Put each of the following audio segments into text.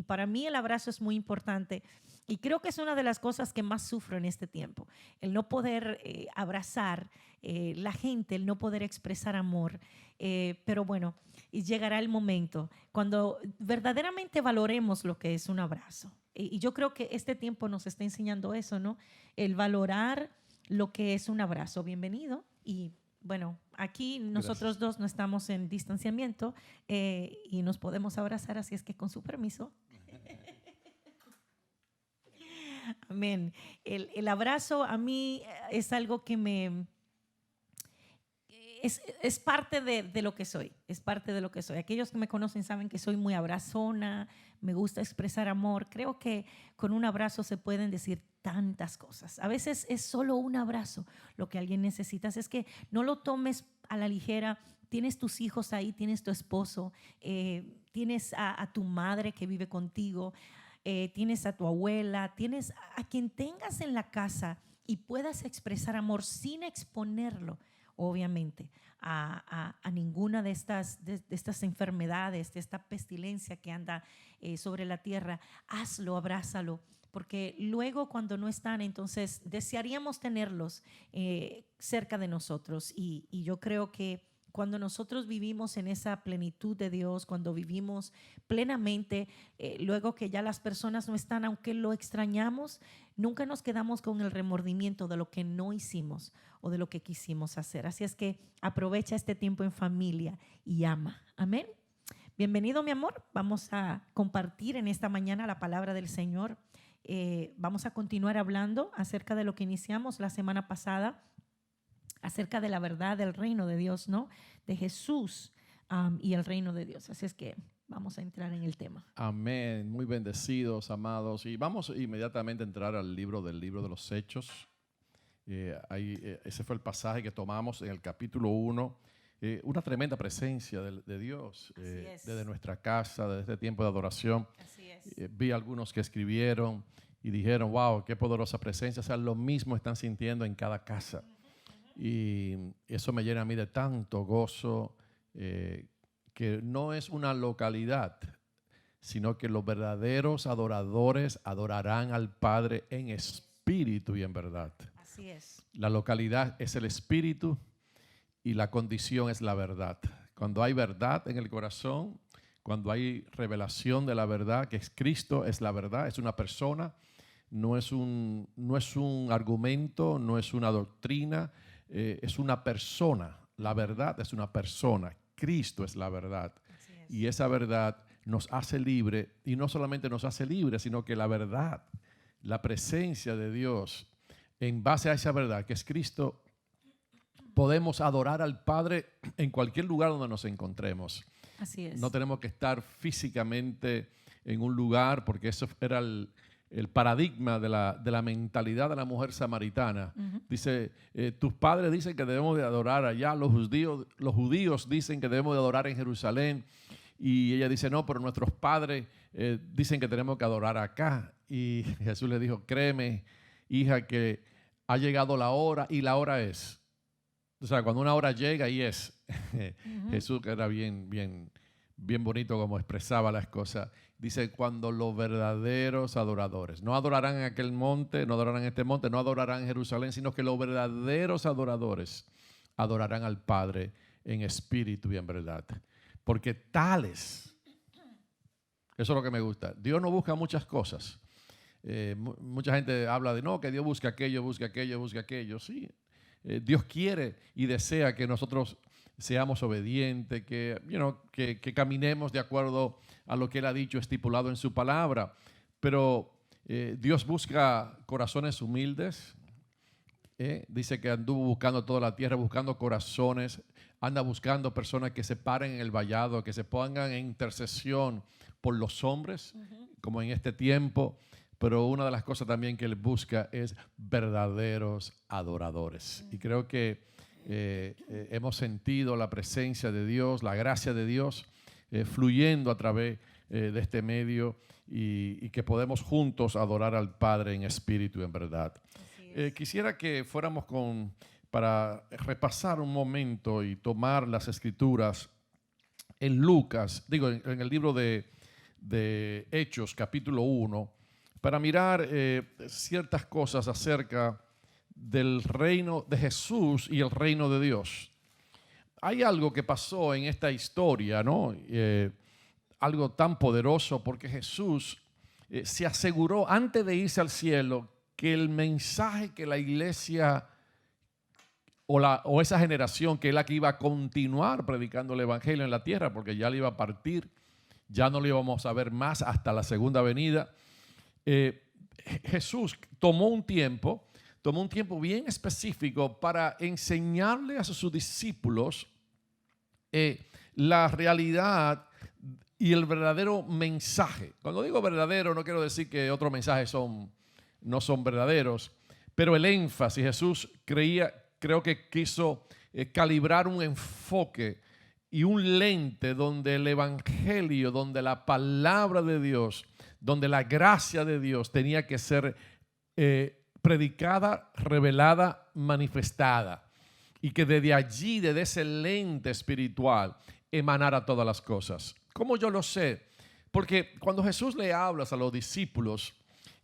para mí el abrazo es muy importante. Y creo que es una de las cosas que más sufro en este tiempo, el no poder abrazar la gente, el no poder expresar amor. Pero bueno, y llegará el momento cuando verdaderamente valoremos lo que es un abrazo. Y yo creo que este tiempo nos está enseñando eso, ¿no? El valorar lo que es un abrazo. Bienvenido. Y bueno, aquí nosotros dos no estamos en distanciamiento y nos podemos abrazar, así es que con su permiso. Amén. El abrazo a mí es algo que es parte de lo que soy, es parte de lo que soy. Aquellos que me conocen saben que soy muy abrazona, me gusta expresar amor. Creo que con un abrazo se pueden decir tantas cosas. A veces es solo un abrazo lo que alguien necesita. Es que no lo tomes a la ligera. Tienes tus hijos ahí, tienes tu esposo, tienes a tu madre que vive contigo, tienes a tu abuela, tienes a quien tengas en la casa y puedas expresar amor sin exponerlo, obviamente, a ninguna de estas enfermedades, de esta pestilencia que anda sobre la tierra. Hazlo, abrázalo, porque luego cuando no están, entonces desearíamos tenerlos cerca de nosotros. Y yo creo que cuando nosotros vivimos en esa plenitud de Dios, cuando vivimos plenamente, luego que ya las personas no están, aunque lo extrañamos, nunca nos quedamos con el remordimiento de lo que no hicimos o de lo que quisimos hacer. Así es que aprovecha este tiempo en familia y ama. Amén. Bienvenido, mi amor. Vamos a compartir en esta mañana la palabra del Señor. Vamos a continuar hablando acerca de lo que iniciamos la semana pasada, acerca de la verdad del reino de Dios, ¿no? De Jesús y el reino de Dios. Así es que vamos a entrar en el tema. Amén. Muy bendecidos, amados. Y vamos inmediatamente a entrar al libro de los Hechos. Ese fue el pasaje que tomamos en el capítulo 1. Una tremenda presencia de Dios desde nuestra casa, desde este tiempo de adoración. Así es. Vi algunos que escribieron y dijeron, wow, qué poderosa presencia. O sea, lo mismo están sintiendo en cada casa. Y eso me llena a mí de tanto gozo, que no es una localidad, sino que los verdaderos adoradores adorarán al Padre en espíritu y en verdad. Así es. La localidad es el espíritu y la condición es la verdad. Cuando hay verdad en el corazón, cuando hay revelación de la verdad, que es Cristo, es la verdad, es una persona, no es un argumento, no es una doctrina, es una persona. La verdad es una persona. Cristo es la verdad. Y esa verdad nos hace libre, y no solamente nos hace libre, sino que la verdad, la presencia de Dios, en base a esa verdad que es Cristo, podemos adorar al Padre en cualquier lugar donde nos encontremos. Así es. No tenemos que estar físicamente en un lugar, porque eso era el paradigma de la mentalidad de la mujer samaritana. Dice, tus padres dicen que debemos de adorar allá, los judíos dicen que debemos de adorar en Jerusalén, y ella dice, no, pero nuestros padres dicen que tenemos que adorar acá. Y Jesús le dijo, créeme, hija, que ha llegado la hora, y la hora es. O sea, cuando una hora llega, y es. Jesús, que era bien bonito como expresaba las cosas, dice, cuando los verdaderos adoradores, no adorarán en aquel monte, no adorarán en este monte, no adorarán en Jerusalén, sino que los verdaderos adoradores adorarán al Padre en espíritu y en verdad. Porque tales, eso es lo que me gusta, Dios no busca muchas cosas. Mucha gente habla de, no, que Dios busca aquello, busca aquello, busca aquello. Sí, Dios quiere y desea que nosotros seamos obedientes, que caminemos de acuerdo a lo que Él ha dicho, estipulado en su palabra. Pero Dios busca corazones humildes. Dice que anduvo buscando toda la tierra, buscando corazones. Anda buscando personas que se paren en el vallado, que se pongan en intercesión por los hombres, como en este tiempo. Pero una de las cosas también que Él busca es verdaderos adoradores. Y creo que hemos sentido la presencia de Dios, la gracia de Dios fluyendo a través de este medio, y que podemos juntos adorar al Padre en espíritu y en verdad. Quisiera que fuéramos para repasar un momento y tomar las escrituras en Lucas, en el libro de de Hechos, capítulo 1, para mirar ciertas cosas acerca del reino de Jesús y el reino de Dios. Hay algo que pasó en esta historia, ¿no? Algo tan poderoso, porque Jesús se aseguró antes de irse al cielo que el mensaje que la iglesia o esa generación, que es la que iba a continuar predicando el evangelio en la tierra, porque ya le iba a partir, ya no lo íbamos a ver más hasta la segunda venida. Jesús tomó un tiempo bien específico para enseñarle a sus discípulos la realidad y el verdadero mensaje. Cuando digo verdadero, no quiero decir que otros mensajes no son verdaderos, pero el énfasis, Jesús creo que quiso calibrar un enfoque y un lente donde el evangelio, donde la palabra de Dios, donde la gracia de Dios tenía que ser predicada, revelada, manifestada, y que desde allí, desde ese lente espiritual, emanara todas las cosas. ¿Cómo yo lo sé? Porque cuando Jesús le habla a los discípulos,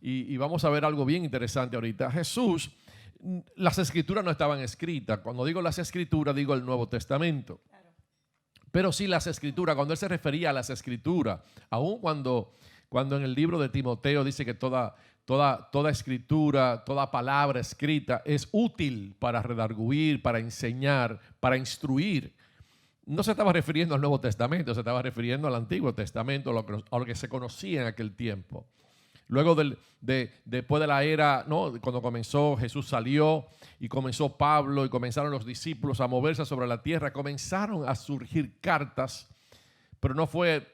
y vamos a ver algo bien interesante ahorita, Jesús, las escrituras no estaban escritas. Cuando digo las escrituras, digo el Nuevo Testamento. Claro. Pero sí las escrituras, cuando él se refería a las escrituras, aun cuando en el libro de Timoteo dice que toda escritura, toda palabra escrita es útil para redarguir, para enseñar, para instruir. No se estaba refiriendo al Nuevo Testamento, se estaba refiriendo al Antiguo Testamento, a lo que se conocía en aquel tiempo. Luego después de la era, ¿no? Cuando comenzó, Jesús salió y comenzó Pablo y comenzaron los discípulos a moverse sobre la tierra, comenzaron a surgir cartas, pero no fue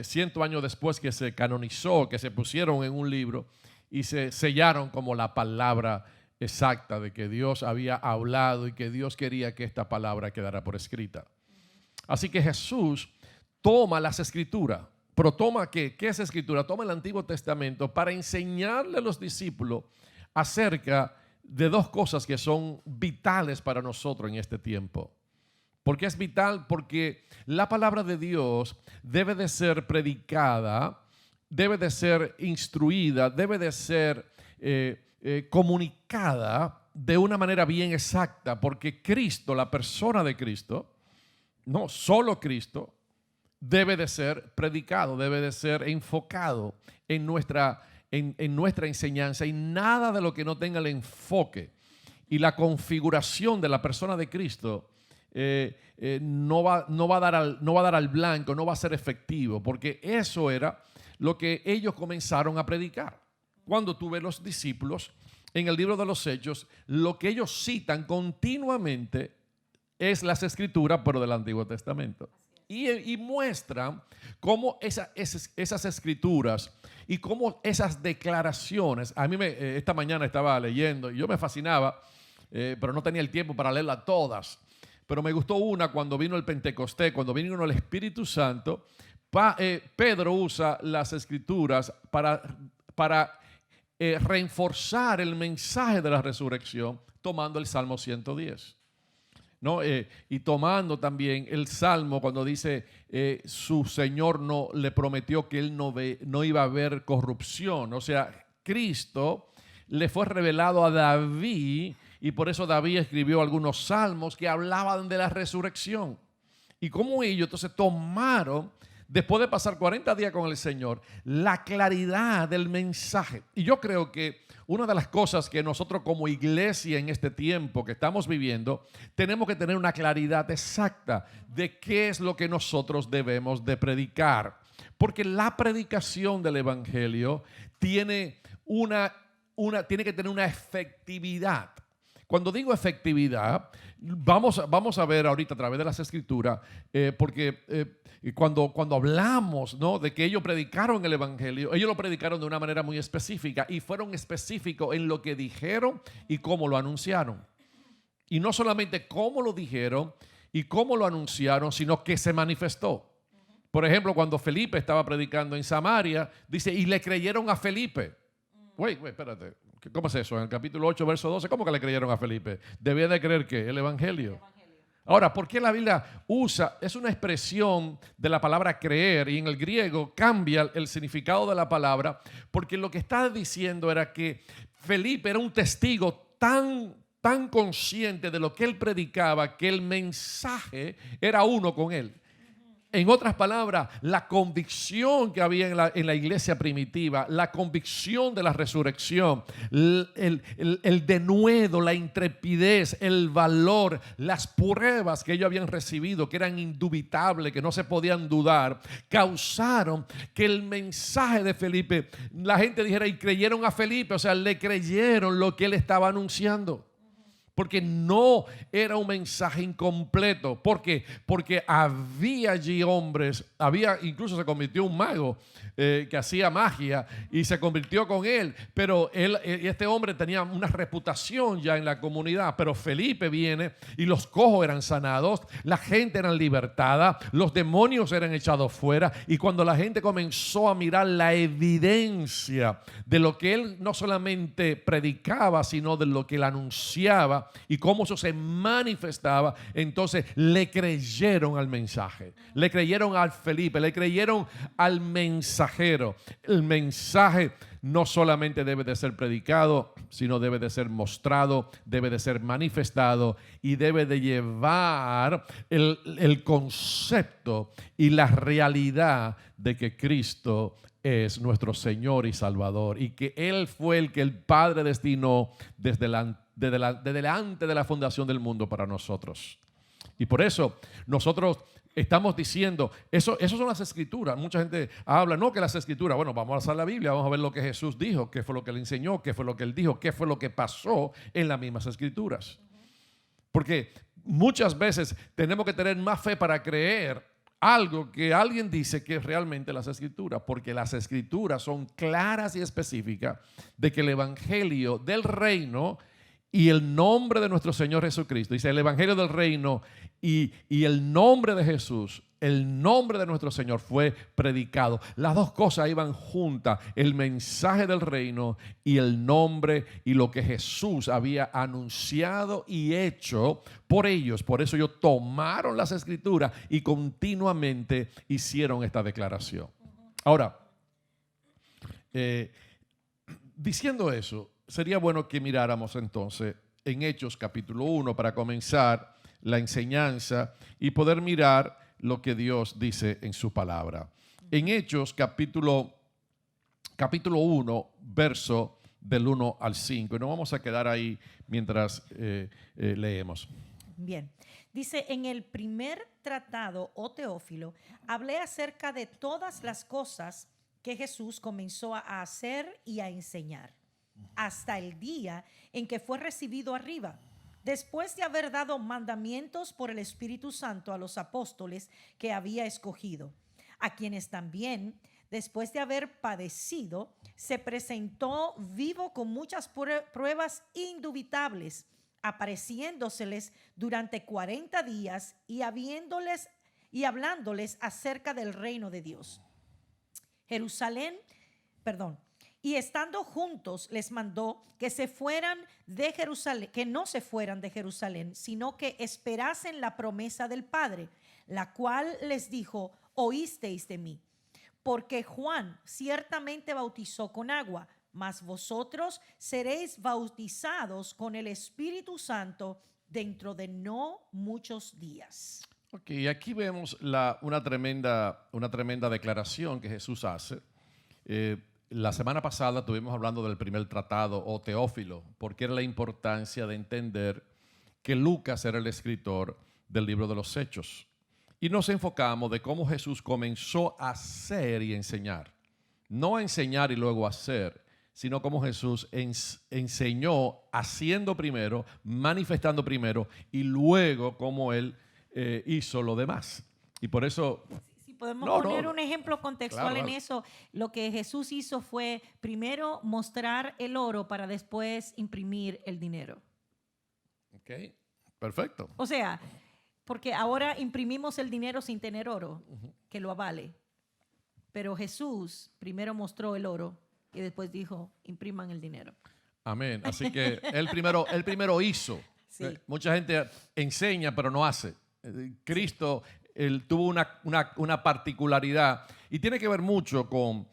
100 años después que se canonizó, que se pusieron en un libro y se sellaron como la palabra exacta de que Dios había hablado y que Dios quería que esta palabra quedara por escrita. Así que Jesús toma las escrituras, pero toma ¿qué es escritura? Toma el Antiguo Testamento para enseñarle a los discípulos acerca de dos cosas que son vitales para nosotros en este tiempo. ¿Por qué es vital? Porque la palabra de Dios debe de ser predicada, debe de ser instruida, debe de ser comunicada de una manera bien exacta, porque Cristo, la persona de Cristo, no solo Cristo, debe de ser predicado, debe de ser enfocado en nuestra enseñanza, y nada de lo que no tenga el enfoque y la configuración de la persona de Cristo no va a dar al blanco, no va a ser efectivo, porque eso era lo que ellos comenzaron a predicar. Cuando tú ves los discípulos en el libro de los Hechos, lo que ellos citan continuamente es las escrituras, pero del Antiguo Testamento. Y muestran cómo esas escrituras y cómo esas declaraciones, a mí esta mañana estaba leyendo y yo me fascinaba, pero no tenía el tiempo para leerlas todas. Pero me gustó una cuando vino el Pentecostés, cuando vino el Espíritu Santo. Pedro usa las escrituras para reforzar el mensaje de la resurrección, tomando el Salmo 110. ¿No? Y tomando también el Salmo cuando dice su Señor no le prometió que él no iba a ver corrupción. O sea, Cristo le fue revelado a David, y por eso David escribió algunos salmos que hablaban de la resurrección. Y como ellos entonces tomaron, después de pasar 40 días con el Señor, la claridad del mensaje. Y yo creo que una de las cosas que nosotros como iglesia en este tiempo que estamos viviendo, tenemos que tener una claridad exacta de qué es lo que nosotros debemos de predicar. Porque la predicación del evangelio tiene que tener una efectividad. Cuando digo efectividad, vamos a ver ahorita a través de las escrituras, porque cuando hablamos, ¿no?, de que ellos predicaron el evangelio, ellos lo predicaron de una manera muy específica y fueron específicos en lo que dijeron y cómo lo anunciaron. Y no solamente cómo lo dijeron y cómo lo anunciaron, sino que se manifestó. Por ejemplo, cuando Felipe estaba predicando en Samaria, dice, y le creyeron a Felipe. Wait, espérate. ¿Cómo es eso? En el capítulo 8, verso 12, ¿cómo que le creyeron a Felipe? Debía de creer ¿qué? El evangelio. Ahora, ¿por qué la Biblia usa? Es una expresión de la palabra creer y en el griego cambia el significado de la palabra porque lo que está diciendo era que Felipe era un testigo tan consciente de lo que él predicaba que el mensaje era uno con él. En otras palabras, la convicción que había en la iglesia primitiva, la convicción de la resurrección, el denuedo, la intrepidez, el valor, las pruebas que ellos habían recibido, que eran indubitables, que no se podían dudar, causaron que el mensaje de Felipe, la gente dijera, y creyeron a Felipe, o sea, le creyeron lo que él estaba anunciando. Porque no era un mensaje incompleto. ¿Por qué? Porque había allí hombres, incluso se convirtió un mago que hacía magia y se convirtió con él. Pero este hombre tenía una reputación ya en la comunidad. Pero Felipe viene y los cojos eran sanados, la gente era libertada, los demonios eran echados fuera. Y cuando la gente comenzó a mirar la evidencia de lo que él no solamente predicaba, sino de lo que él anunciaba, y cómo eso se manifestaba, entonces le creyeron al mensaje, le creyeron al Felipe, le creyeron al mensajero. El mensaje no solamente debe de ser predicado, sino debe de ser mostrado, debe de ser manifestado y debe de llevar el concepto y la realidad de que Cristo es nuestro Señor y Salvador y que Él fue el que el Padre destinó desde antes de la fundación del mundo para nosotros. Y por eso nosotros estamos diciendo, eso son las escrituras. Mucha gente habla, no que las escrituras, bueno, vamos a usar la Biblia, vamos a ver lo que Jesús dijo, qué fue lo que Él enseñó, qué fue lo que Él dijo, qué fue lo que pasó en las mismas escrituras. Porque muchas veces tenemos que tener más fe para creer algo que alguien dice que es realmente las escrituras, porque las escrituras son claras y específicas de que el evangelio del reino y el nombre de nuestro Señor Jesucristo, dice el evangelio del reino y el nombre de Jesús, el nombre de nuestro Señor fue predicado. Las dos cosas iban juntas, el mensaje del reino y el nombre y lo que Jesús había anunciado y hecho por ellos. Por eso ellos tomaron las escrituras y continuamente hicieron esta declaración. Ahora, diciendo eso, sería bueno que miráramos entonces en Hechos capítulo 1 para comenzar la enseñanza y poder mirar lo que Dios dice en su palabra. En Hechos capítulo 1, verso del 1 al 5. Y nos vamos a quedar ahí mientras leemos. Bien. Dice, en el primer tratado, oh Teófilo, hablé acerca de todas las cosas que Jesús comenzó a hacer y a enseñar, hasta el día en que fue recibido arriba, después de haber dado mandamientos por el Espíritu Santo a los apóstoles que había escogido, a quienes también, después de haber padecido, se presentó vivo con muchas pruebas indubitables, apareciéndoseles durante 40 días y hablándoles acerca del reino de Dios. Y estando juntos les mandó que se fueran de Jerusalén, que no se fueran de Jerusalén, sino que esperasen la promesa del Padre, la cual les dijo: oísteis de mí, porque Juan ciertamente bautizó con agua, mas vosotros seréis bautizados con el Espíritu Santo dentro de no muchos días. Ok, aquí vemos una tremenda declaración que Jesús hace. La semana pasada estuvimos hablando del primer tratado, o Teófilo, porque era la importancia de entender que Lucas era el escritor del libro de los Hechos. Y nos enfocamos de cómo Jesús comenzó a hacer y enseñar. No a enseñar y luego a hacer, sino cómo Jesús enseñó haciendo primero, manifestando primero, y luego cómo Él hizo lo demás. Y por eso... Podemos poner un ejemplo contextual en eso. Lo que Jesús hizo fue primero mostrar el oro para después imprimir el dinero. Ok, perfecto. O sea, porque ahora imprimimos el dinero sin tener oro que lo avale. Pero Jesús primero mostró el oro y después dijo, impriman el dinero. Amén. Así que él primero hizo. Sí. Mucha gente enseña pero no hace. Cristo él tuvo una particularidad y tiene que ver mucho con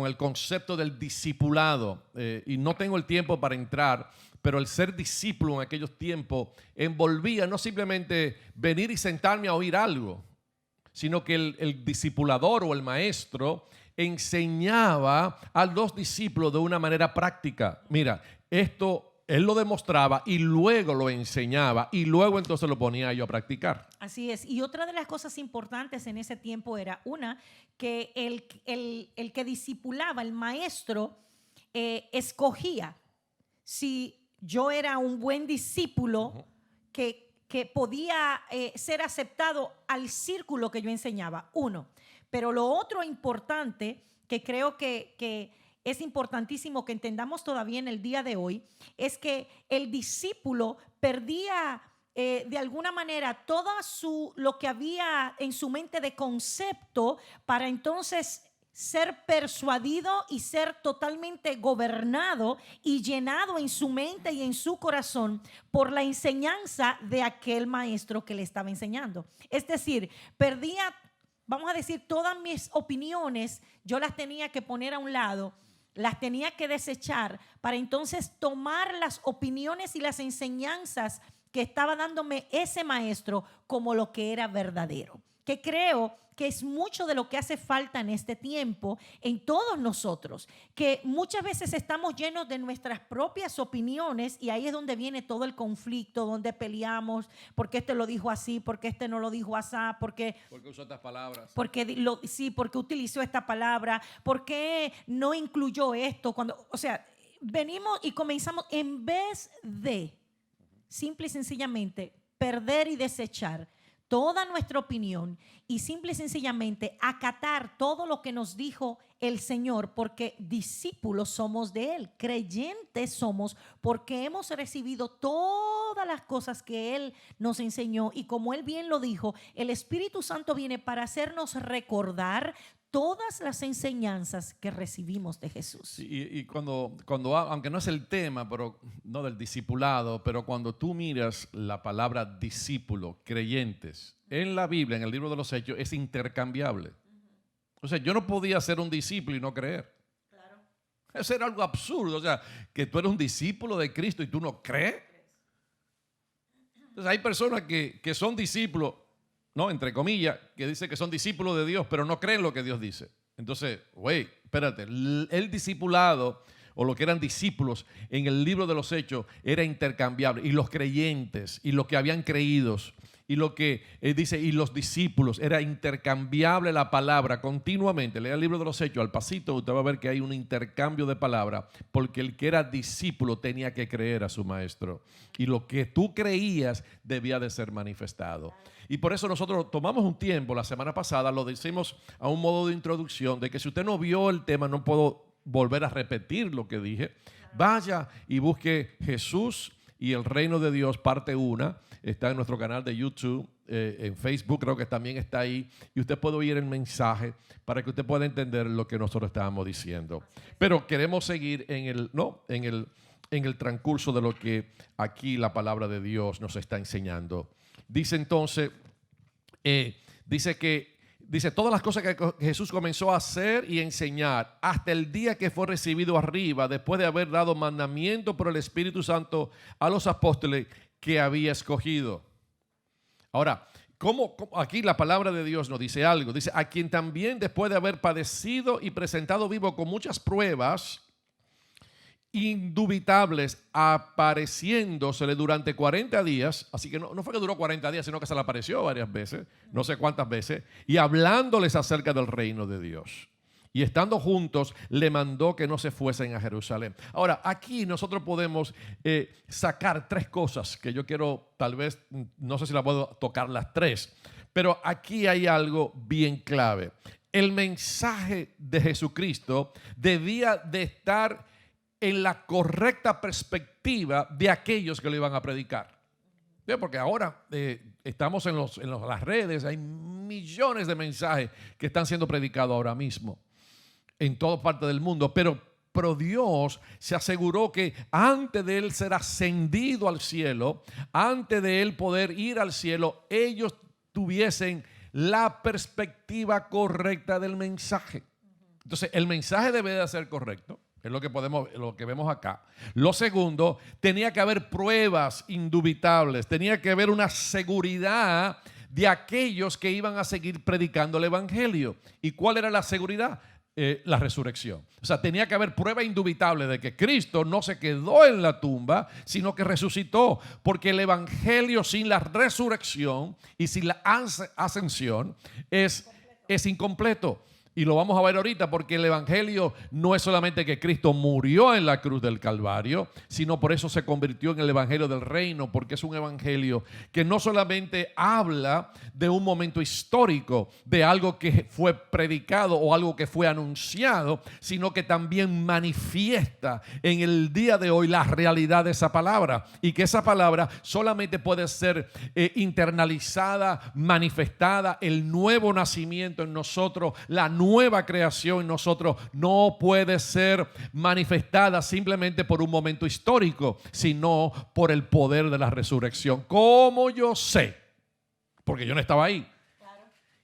el concepto del discipulado. Y no tengo el tiempo para entrar, pero el ser discípulo en aquellos tiempos envolvía no simplemente venir y sentarme a oír algo, sino que el discipulador o el maestro enseñaba a los discípulos de una manera práctica. Mira, esto él lo demostraba y luego lo enseñaba y luego entonces lo ponía yo a practicar. Así es. Y otra de las cosas importantes en ese tiempo era que el que discipulaba, el maestro, escogía si yo era un buen discípulo que podía ser aceptado al círculo que yo enseñaba. Uno. Pero lo otro importante que creo que es importantísimo que entendamos todavía en el día de hoy es que el discípulo perdía de alguna manera todo lo que había en su mente de concepto para entonces ser persuadido y ser totalmente gobernado y llenado en su mente y en su corazón por la enseñanza de aquel maestro que le estaba enseñando. Es decir, perdía, vamos a decir, todas mis opiniones, yo las tenía que poner a un lado, las tenía que desechar para entonces tomar las opiniones y las enseñanzas que estaba dándome ese maestro como lo que era verdadero. Que creo que es mucho de lo que hace falta en este tiempo en todos nosotros, que muchas veces estamos llenos de nuestras propias opiniones y ahí es donde viene todo el conflicto, donde peleamos, porque este lo dijo así, porque este no lo dijo así, porque usó estas palabras. Porque utilizó esta palabra, porque no incluyó esto, o sea, venimos y comenzamos en vez de simple y sencillamente perder y desechar toda nuestra opinión y simple y sencillamente acatar todo lo que nos dijo el Señor, porque discípulos somos de Él, creyentes somos porque hemos recibido todas las cosas que Él nos enseñó y como Él bien lo dijo, el Espíritu Santo viene para hacernos recordar todas las enseñanzas que recibimos de Jesús. Sí, y cuando aunque no es el tema, pero no del discipulado, pero cuando tú miras la palabra discípulo, creyentes, en la Biblia, en el libro de los Hechos, es intercambiable. O sea, yo no podía ser un discípulo y no creer. Claro. Eso era algo absurdo. O sea, que tú eres un discípulo de Cristo y tú no crees. Entonces hay personas que son discípulos, ¿no? Entre comillas, que dicen que son discípulos de Dios, pero no creen lo que Dios dice. Entonces, espérate, el discipulado o lo que eran discípulos en el libro de los Hechos era intercambiable. Y los creyentes y los que habían creído y lo que dice, y los discípulos, era intercambiable la palabra continuamente. Lea el libro de los Hechos, al pasito usted va a ver que hay un intercambio de palabra, porque el que era discípulo tenía que creer a su maestro. Y lo que tú creías debía de ser manifestado. Y por eso nosotros tomamos un tiempo, la semana pasada, lo decimos a un modo de introducción, de que si usted no vio el tema, no puedo volver a repetir lo que dije. Vaya y busque Jesús y el Reino de Dios, parte 1. Está en nuestro canal de YouTube, en Facebook creo que también está ahí. Y usted puede oír el mensaje para que usted pueda entender lo que nosotros estábamos diciendo. Pero queremos seguir en el transcurso de lo que aquí la palabra de Dios nos está enseñando. Dice entonces, dice todas las cosas que Jesús comenzó a hacer y enseñar hasta el día que fue recibido arriba, después de haber dado mandamiento por el Espíritu Santo a los apóstoles que había escogido. Ahora, ¿cómo aquí la palabra de Dios nos dice algo? Dice, a quien también después de haber padecido y presentado vivo con muchas pruebas indubitables, apareciéndosele durante 40 días, así que no fue que duró 40 días, sino que se le apareció varias veces, no sé cuántas veces, y hablándoles acerca del reino de Dios. Y estando juntos, le mandó que no se fuesen a Jerusalén. Ahora, aquí nosotros podemos sacar 3 cosas que yo quiero, tal vez, no sé si la puedo tocar las 3, pero aquí hay algo bien clave. El mensaje de Jesucristo debía de estar en la correcta perspectiva de aquellos que lo iban a predicar. Porque ahora estamos en las redes, hay millones de mensajes que están siendo predicados ahora mismo en toda parte del mundo, pero Pero Dios se aseguró que antes de él ser ascendido al cielo, antes de él poder ir al cielo, ellos tuviesen la perspectiva correcta del mensaje. Entonces, el mensaje debe de ser correcto. Es lo que vemos acá. Lo segundo, tenía que haber pruebas indubitables, tenía que haber una seguridad de aquellos que iban a seguir predicando el evangelio. ¿Y cuál era la seguridad? La resurrección. O sea, tenía que haber prueba indubitable de que Cristo no se quedó en la tumba, sino que resucitó. Porque el evangelio sin la resurrección y sin la ascensión es incompleto. Y lo vamos a ver ahorita, porque el evangelio no es solamente que Cristo murió en la cruz del Calvario, sino por eso se convirtió en el evangelio del reino, porque es un evangelio que no solamente habla de un momento histórico, de algo que fue predicado o algo que fue anunciado, sino que también manifiesta en el día de hoy la realidad de esa palabra, y que esa palabra solamente puede ser internalizada, manifestada, el nuevo nacimiento en nosotros, la nueva creación en nosotros no puede ser manifestada simplemente por un momento histórico, sino por el poder de la resurrección. ¿Cómo yo sé? Porque yo no estaba ahí. Claro.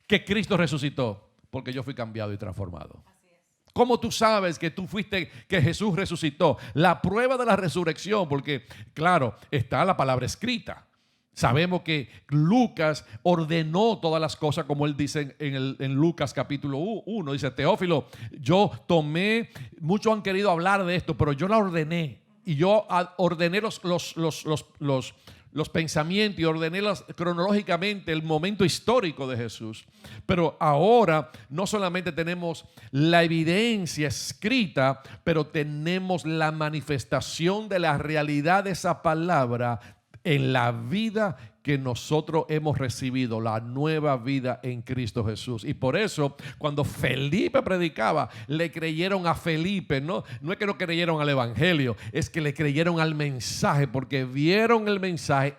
Que Cristo resucitó, porque yo fui cambiado y transformado. Así es. ¿Cómo tú sabes que que Jesús resucitó? La prueba de la resurrección, porque claro, está la palabra escrita. Sabemos que Lucas ordenó todas las cosas, como él dice en Lucas capítulo 1. Dice: Teófilo, yo tomé, muchos han querido hablar de esto, pero yo la ordené. Y yo ordené los pensamientos y ordené cronológicamente el momento histórico de Jesús. Pero ahora no solamente tenemos la evidencia escrita, pero tenemos la manifestación de la realidad de esa palabra en la vida que nosotros hemos recibido, la nueva vida en Cristo Jesús. Y por eso, cuando Felipe predicaba, le creyeron a Felipe. No es que no creyeron al evangelio, es que le creyeron al mensaje, porque vieron el mensaje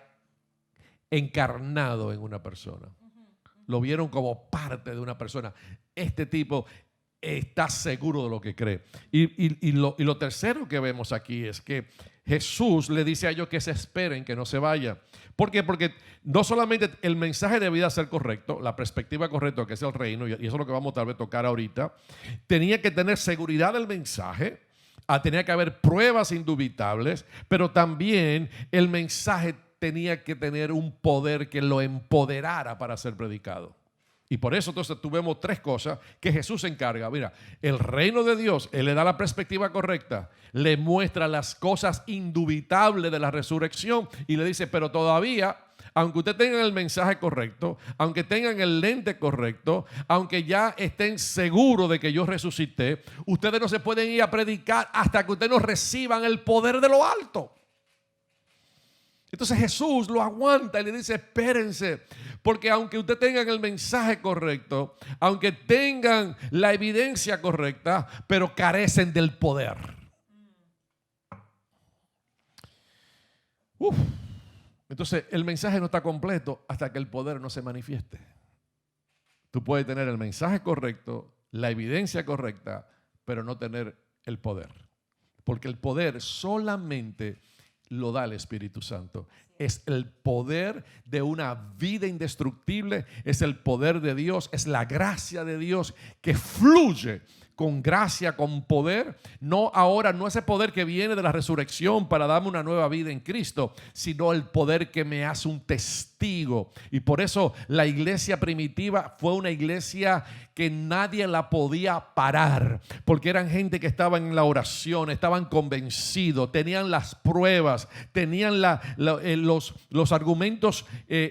encarnado en una persona. Lo vieron como parte de una persona. Este tipo está seguro de lo que cree. Y lo tercero que vemos aquí es que Jesús le dice a ellos que se esperen, que no se vayan. ¿Por qué? Porque no solamente el mensaje debía ser correcto, la perspectiva correcta, que es el reino, y eso es lo que vamos tal vez tocar ahorita, tenía que tener seguridad del mensaje, tenía que haber pruebas indubitables, pero también el mensaje tenía que tener un poder que lo empoderara para ser predicado. Y por eso entonces tuvimos tres cosas que Jesús se encarga. Mira, el reino de Dios, Él le da la perspectiva correcta, le muestra las cosas indubitables de la resurrección y le dice: pero todavía, aunque ustedes tengan el mensaje correcto, aunque tengan el lente correcto, aunque ya estén seguros de que yo resucité, ustedes no se pueden ir a predicar hasta que ustedes no reciban el poder de lo alto. Entonces Jesús lo aguanta y le dice: espérense, porque aunque ustedes tengan el mensaje correcto, aunque tengan la evidencia correcta, pero carecen del poder. Entonces el mensaje no está completo hasta que el poder no se manifieste. Tú puedes tener el mensaje correcto, la evidencia correcta, pero no tener el poder. Porque el poder solamente lo da el Espíritu Santo. Es el poder de una vida indestructible, es el poder de Dios, es la gracia de Dios que fluye con gracia, con poder. No ese poder que viene de la resurrección para darme una nueva vida en Cristo, sino el poder que me hace un testigo. Y por eso la iglesia primitiva fue una iglesia que nadie la podía parar, porque eran gente que estaban en la oración, estaban convencidos, tenían las pruebas, tenían los argumentos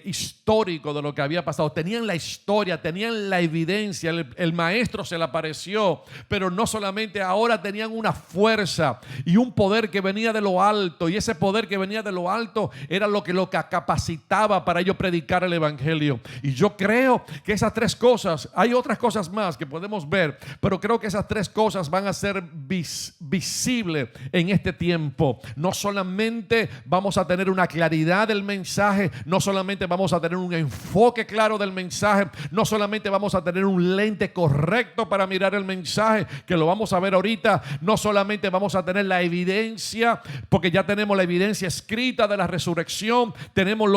históricos de lo que había pasado, tenían la historia, tenían la evidencia, el maestro se le apareció, pero no solamente, ahora tenían una fuerza y un poder que venía de lo alto, y ese poder que venía de lo alto era lo que capacitaba para ellos predicar el evangelio. Y yo creo que esas tres cosas, hay otras cosas cosas más que podemos ver, pero creo que esas 3 cosas van a ser visibles en este tiempo. No solamente vamos a tener una claridad del mensaje, no solamente vamos a tener un enfoque claro del mensaje, no solamente vamos a tener un lente correcto para mirar el mensaje, que lo vamos a ver ahorita, no solamente vamos a tener la evidencia, porque ya tenemos la evidencia escrita de la resurrección, tenemos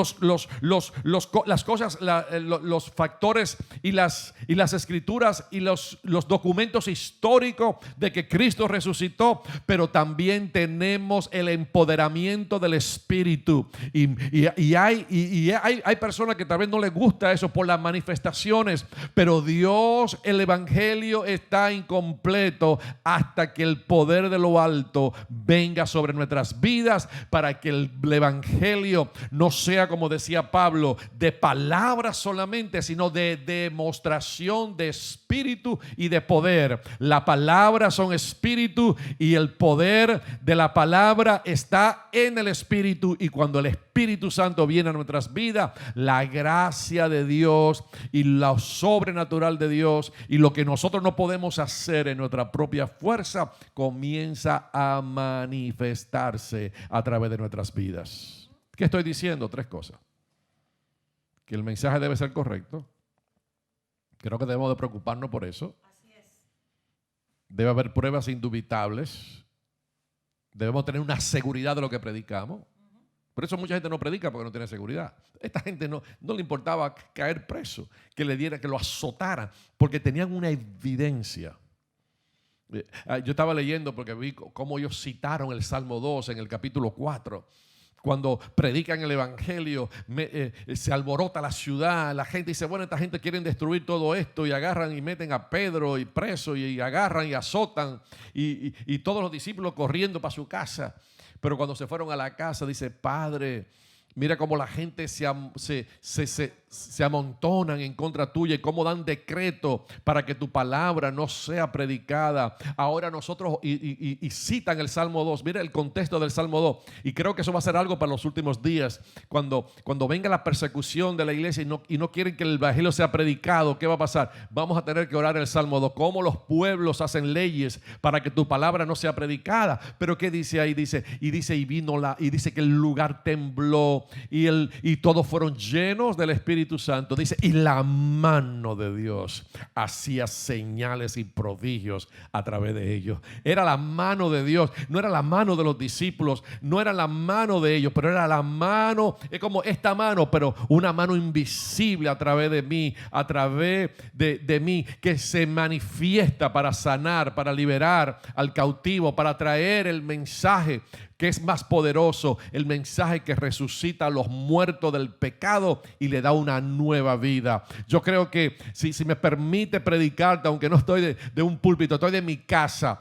las cosas, los factores y las escrituras y los documentos históricos de que Cristo resucitó, pero también tenemos el empoderamiento del Espíritu. Y hay personas que tal vez no les gusta eso por las manifestaciones, pero Dios, el Evangelio está incompleto hasta que el poder de lo alto venga sobre nuestras vidas, para que el Evangelio no sea, como decía Pablo, de palabras solamente, sino de demostración de espíritu y de poder. La palabra son espíritu y el poder de la palabra está en el Espíritu, y cuando el Espíritu Santo viene a nuestras vidas, la gracia de Dios y lo sobrenatural de Dios y lo que nosotros no podemos hacer en nuestra propia fuerza comienza a manifestarse a través de nuestras vidas. ¿Qué estoy diciendo? 3 cosas. Que el mensaje debe ser correcto. Creo que debemos de preocuparnos por eso. Así es. Debe haber pruebas indubitables. Debemos tener una seguridad de lo que predicamos. Por eso mucha gente no predica, porque no tiene seguridad. Esta gente no le importaba caer preso, que lo azotaran, porque tenían una evidencia. Yo estaba leyendo porque vi cómo ellos citaron el Salmo 2 en el capítulo 4. Cuando predican el Evangelio, se alborota la ciudad. La gente dice, bueno, esta gente quiere destruir todo esto, y agarran y meten a Pedro y preso, y agarran y azotan, y todos los discípulos corriendo para su casa. Pero cuando se fueron a la casa, dice, Padre, mira cómo la gente se amontonan en contra tuya, y cómo dan decreto para que tu palabra no sea predicada. Ahora nosotros, y citan el Salmo 2, mira el contexto del Salmo 2, y creo que eso va a ser algo para los últimos días, cuando venga la persecución de la iglesia y no quieren que el evangelio sea predicado. ¿Qué va a pasar? Vamos a tener que orar el Salmo 2, cómo los pueblos hacen leyes para que tu palabra no sea predicada. Pero ¿qué dice ahí? Dice que el lugar tembló, y todos fueron llenos del Espíritu Santo. Dice, y la mano de Dios hacía señales y prodigios a través de ellos. Era la mano de Dios, no era la mano de los discípulos, no era la mano de ellos, pero era la mano, es como esta mano, pero una mano invisible a través de mí, a través de mí, que se manifiesta para sanar, para liberar al cautivo, para traer el mensaje que es más poderoso, el mensaje que resucita a los muertos del pecado y le da una nueva vida. Yo creo que si me permite predicarte, aunque no estoy de un púlpito, estoy de mi casa.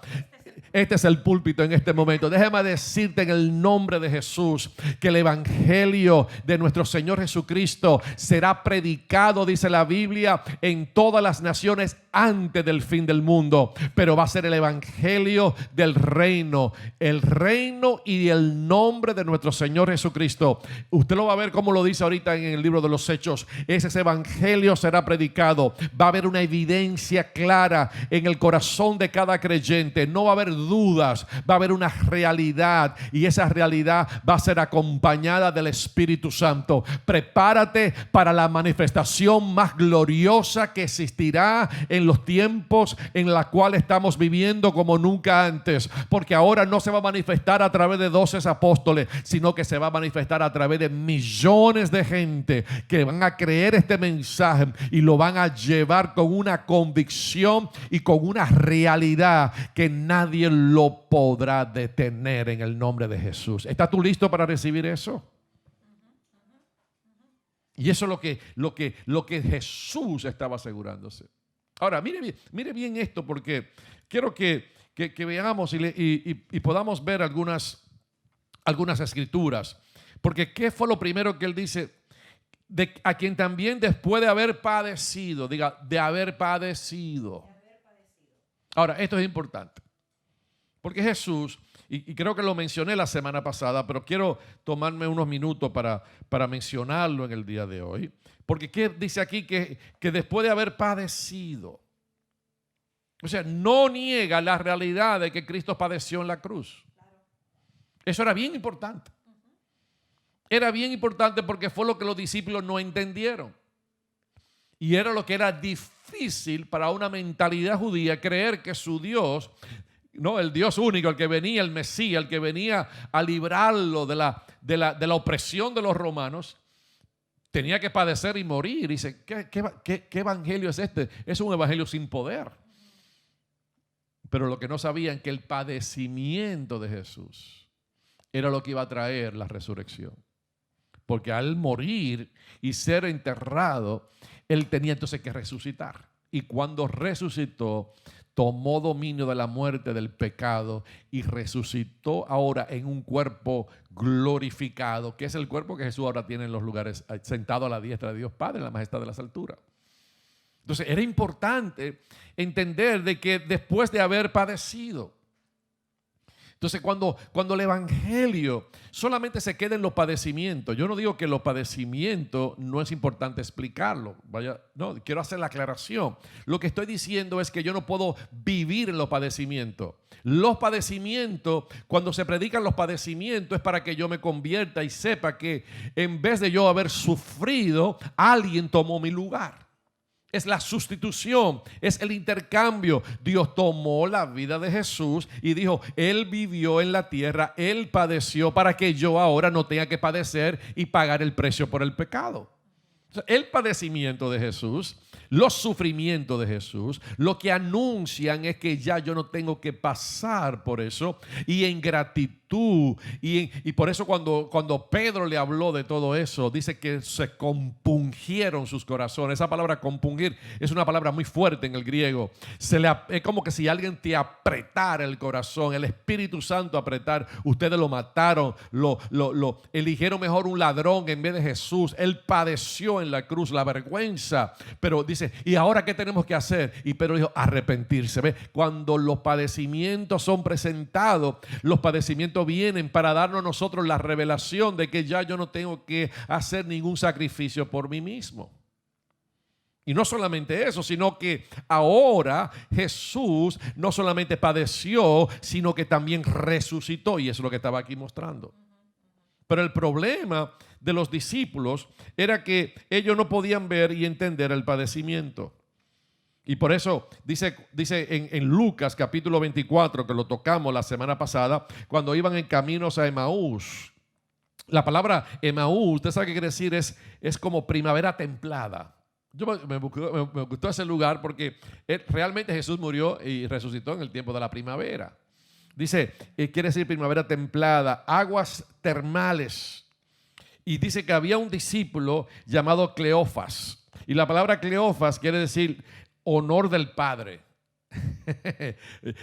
Este es el púlpito en este momento. Déjame decirte en el nombre de Jesús que el evangelio de nuestro Señor Jesucristo será predicado, dice la Biblia, en todas las naciones antes del fin del mundo. Pero va a ser el evangelio del reino, el reino y el nombre de nuestro Señor Jesucristo. Usted lo va a ver como lo dice ahorita en el libro de los Hechos. Ese evangelio será predicado. Va a haber una evidencia clara en el corazón de cada creyente. No va a haber dudas, va a haber una realidad, y esa realidad va a ser acompañada del Espíritu Santo. Prepárate para la manifestación más gloriosa que existirá en los tiempos en la cual estamos viviendo como nunca antes, porque ahora no se va a manifestar a través de 12 apóstoles, sino que se va a manifestar a través de millones de gente que van a creer este mensaje y lo van a llevar con una convicción y con una realidad que nadie lo podrá detener en el nombre de Jesús. ¿Estás tú listo para recibir eso? Y eso es lo que Jesús estaba asegurándose. Ahora, mire bien esto, porque quiero que veamos y podamos ver algunas escrituras. Porque ¿qué fue lo primero que él dice? A quien también después de haber padecido, diga, de haber padecido. Ahora, esto es importante. Porque Jesús, y creo que lo mencioné la semana pasada, pero quiero tomarme unos minutos para mencionarlo en el día de hoy. Porque ¿qué dice aquí? Que después de haber padecido. O sea, no niega la realidad de que Cristo padeció en la cruz. Eso era bien importante. Era bien importante porque fue lo que los discípulos no entendieron. Y era lo que era difícil para una mentalidad judía, creer que su Dios, no, el Dios único, el que venía, el Mesías, el que venía a librarlo de la opresión de los romanos, tenía que padecer y morir. Y dice, ¿qué evangelio es este? Es un evangelio sin poder. Pero lo que no sabían, que el padecimiento de Jesús era lo que iba a traer la resurrección. Porque al morir y ser enterrado, Él tenía entonces que resucitar. Y cuando resucitó, tomó dominio de la muerte, del pecado, y resucitó ahora en un cuerpo glorificado, que es el cuerpo que Jesús ahora tiene en los lugares, sentado a la diestra de Dios Padre, en la majestad de las alturas. Entonces era importante entender de que después de haber padecido, entonces cuando el evangelio solamente se queda en los padecimientos, yo no digo que los padecimientos no es importante explicarlo, no, quiero hacer la aclaración. Lo que estoy diciendo es que yo no puedo vivir en los padecimientos. Los padecimientos, cuando se predican los padecimientos, es para que yo me convierta y sepa que en vez de yo haber sufrido, alguien tomó mi lugar. Es la sustitución, es el intercambio. Dios tomó la vida de Jesús y dijo, Él vivió en la tierra, Él padeció para que yo ahora no tenga que padecer y pagar el precio por el pecado. El padecimiento de Jesús, los sufrimientos de Jesús, lo que anuncian es que ya yo no tengo que pasar por eso, y en gratitud, y por eso cuando Pedro le habló de todo eso, dice que se compungieron sus corazones. Esa palabra compungir es una palabra muy fuerte en el griego. Es como que si alguien te apretara el corazón, el Espíritu Santo apretar. Ustedes lo mataron, lo eligieron mejor un ladrón en vez de Jesús. Él padeció en la cruz la vergüenza, pero dice, ¿y ahora qué tenemos que hacer? Y Pedro dijo, arrepentirse. ¿Ve? Cuando los padecimientos son presentados, los padecimientos vienen para darnos a nosotros la revelación de que ya yo no tengo que hacer ningún sacrificio por mí mismo. Y no solamente eso, sino que ahora Jesús no solamente padeció, sino que también resucitó, y eso es lo que estaba aquí mostrando. Pero el problema de los discípulos era que ellos no podían ver y entender el padecimiento. Y por eso dice en Lucas capítulo 24, que lo tocamos la semana pasada, cuando iban en caminos a Emaús. La palabra Emaús, usted sabe qué quiere decir, es como primavera templada. Me gustó ese lugar porque realmente Jesús murió y resucitó en el tiempo de la primavera. Dice, quiere decir primavera templada, aguas termales. Y dice que había un discípulo llamado Cleofas. Y la palabra Cleofas quiere decir honor del Padre.